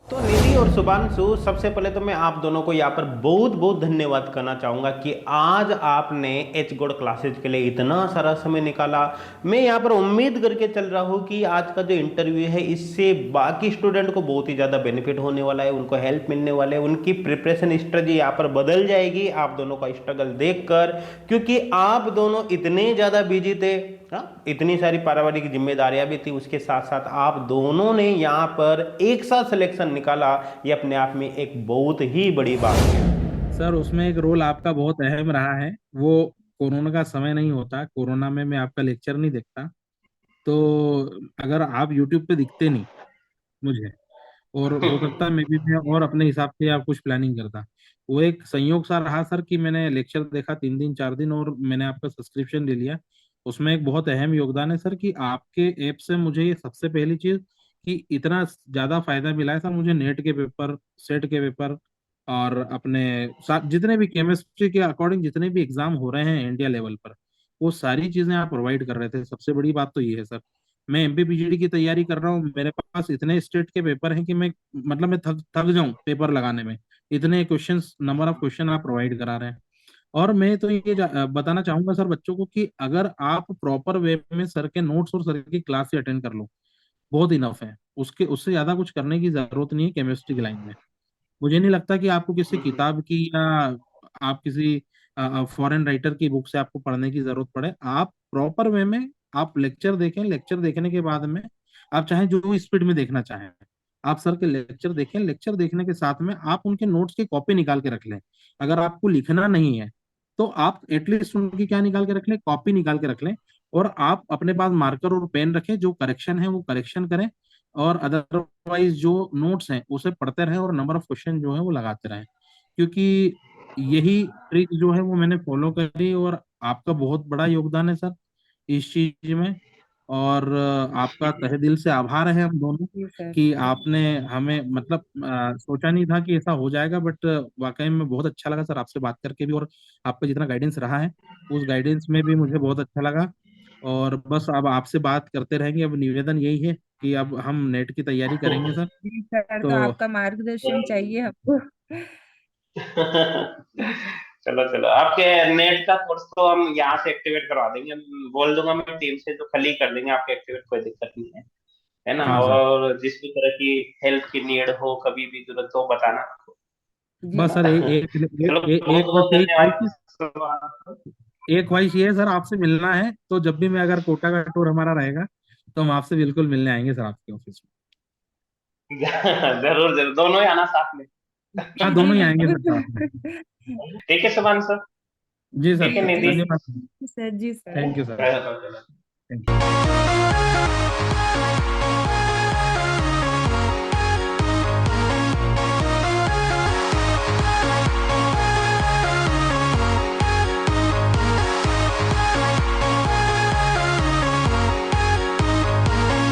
A: तो निधि और शुभांशु, सबसे पहले तो मैं आप दोनों को यहाँ पर बहुत बहुत धन्यवाद करना चाहूंगा कि आज आपने एच गोड क्लासेज के लिए इतना सारा समय निकाला। मैं यहाँ पर उम्मीद करके चल रहा हूँ कि आज का जो इंटरव्यू है इससे बाकी स्टूडेंट को बहुत ही ज़्यादा बेनिफिट होने वाला है, उनको हेल्प मिलने वाले है, उनकी प्रिपरेशन स्ट्रेटजी यहाँ पर बदल जाएगी आप दोनों का स्ट्रगल देखकर। क्योंकि आप दोनों इतने ज़्यादा बिजी थे, हाँ, इतनी सारी पारिवारिक जिम्मेदारियां भी थी, उसके साथ साथ आप दोनों ने यहाँ पर एक साथ सिलेक्शन निकाला, ये अपने आप में एक बहुत ही बड़ी बात है।
B: सर, उसमें एक रोल आपका बहुत अहम रहा है। वो कोरोना का समय नहीं होता, कोरोना में मैं आपका लेक्चर नहीं देखता। तो अगर आप यूट्यूब पे दिखते नहीं मुझे, और हो सकता है मैं और अपने हिसाब से आप कुछ प्लानिंग करता। वो एक संयोग सा रहा सर कि मैंने लेक्चर देखा 3 दिन 4 दिन, और मैंने आपका सब्सक्रिप्शन ले लिया। उसमें एक बहुत अहम योगदान है सर कि आपके ऐप से मुझे ये सबसे पहली चीज कि इतना ज्यादा फायदा मिला है सर मुझे, नेट के पेपर, सेट के पेपर, और अपने जितने भी केमिस्ट्री के अकॉर्डिंग जितने भी एग्जाम हो रहे हैं इंडिया लेवल पर, वो सारी चीजें आप प्रोवाइड कर रहे थे। सबसे बड़ी बात तो ये है सर। मैं एमपी पीजीडी की तैयारी कर रहा हूँ, मेरे पास इतने स्टेट के पेपर हैं कि मैं, मतलब मैं थक थक जाऊं पेपर लगाने में। इतने क्वेश्चंस, नंबर ऑफ क्वेश्चन आप प्रोवाइड करा रहे हैं। और मैं तो ये बताना चाहूंगा सर बच्चों को कि अगर आप प्रॉपर वे में सर के नोट्स और सर की क्लास से अटेंड कर लो, बहुत इनफ है। उसके उससे ज्यादा कुछ करने की जरूरत नहीं है केमिस्ट्री की लाइन में। मुझे नहीं लगता कि आपको किसी किताब की, या आप किसी फॉरेन राइटर की बुक से आपको पढ़ने की जरूरत पड़े। आप प्रॉपर वे में आप लेक्चर देखें, लेक्चर देखने के बाद में आप चाहे जो स्पीड में देखना चाहें, आप सर के लेक्चर देखें। लेक्चर देखने के साथ में आप उनके नोट्स की कॉपी निकाल के रख लें। अगर आपको लिखना नहीं है तो आप एटलीस्ट उनकी क्या निकाल के रख लें, कॉपी निकाल के रख लें। और आप अपने पास मार्कर और पेन रखें, जो करेक्शन है वो करेक्शन करें, और अदरवाइज जो नोट्स हैं उसे पढ़ते रहें, और नंबर ऑफ क्वेश्चन जो है वो लगाते रहें। क्योंकि यही ट्रिक जो है वो मैंने फॉलो करी, और आपका बहुत बड़ा योगदान है सर इस चीज में। और आपका तहे दिल से आभार है हम दोनों
C: जी सर।
B: कि आपने हमें, मतलब सोचा नहीं था कि ऐसा हो जाएगा, बट वाकई में बहुत अच्छा लगा सर आपसे बात करके भी, और आपका जितना गाइडेंस रहा है उस गाइडेंस में भी मुझे बहुत अच्छा लगा। और बस अब आपसे बात करते रहेंगे। अब निवेदन यही है कि अब हम नेट की तैयारी करेंगे सर।
C: जी सर, तो
B: तो
C: आपका मार्गदर्शन चाहिए हमको।
A: चलो चलो, आपके नेट का कोर्स तो हम यहाँ से एक्टिवेट करवा देंगे। हम बोल दूंगा मैं टीम से, तो कल ही कर देंगे आपके एक्टिवेट, कोई दिक्कत नहीं है ना।
B: हाँ सर।
A: और जिस भी तरह की हेल्प की नीड हो, कभी भी जरूरत हो, बताना, है
C: जी
B: बस
A: ना।
B: सर
A: चलो, बहुत
B: एक
A: बहुत
B: बस एक ख्वाहिश,
A: धन्यवाद।
B: एक ख्वाहिश ये है सर, आपसे मिलना है तो जब भी मैं, अगर कोटा का टूर हमारा रहेगा तो हम आपसे बिल्कुल मिलने आएंगे सर आपके ऑफिस में।
A: जरूर जरूर, दोनों ही आना साथ में।
B: हाँ,
C: जी
B: दोनों ही आएंगे सर साथ में।
C: बिल्कुल।
A: ठीक है सुभान सर।
B: जी सर,
A: ठीक है
C: जी
A: निधि।
C: जी
B: धन्यवाद।
C: सर, जी सर।
B: Thank you sir.
A: चलो चलो।
B: Thank you.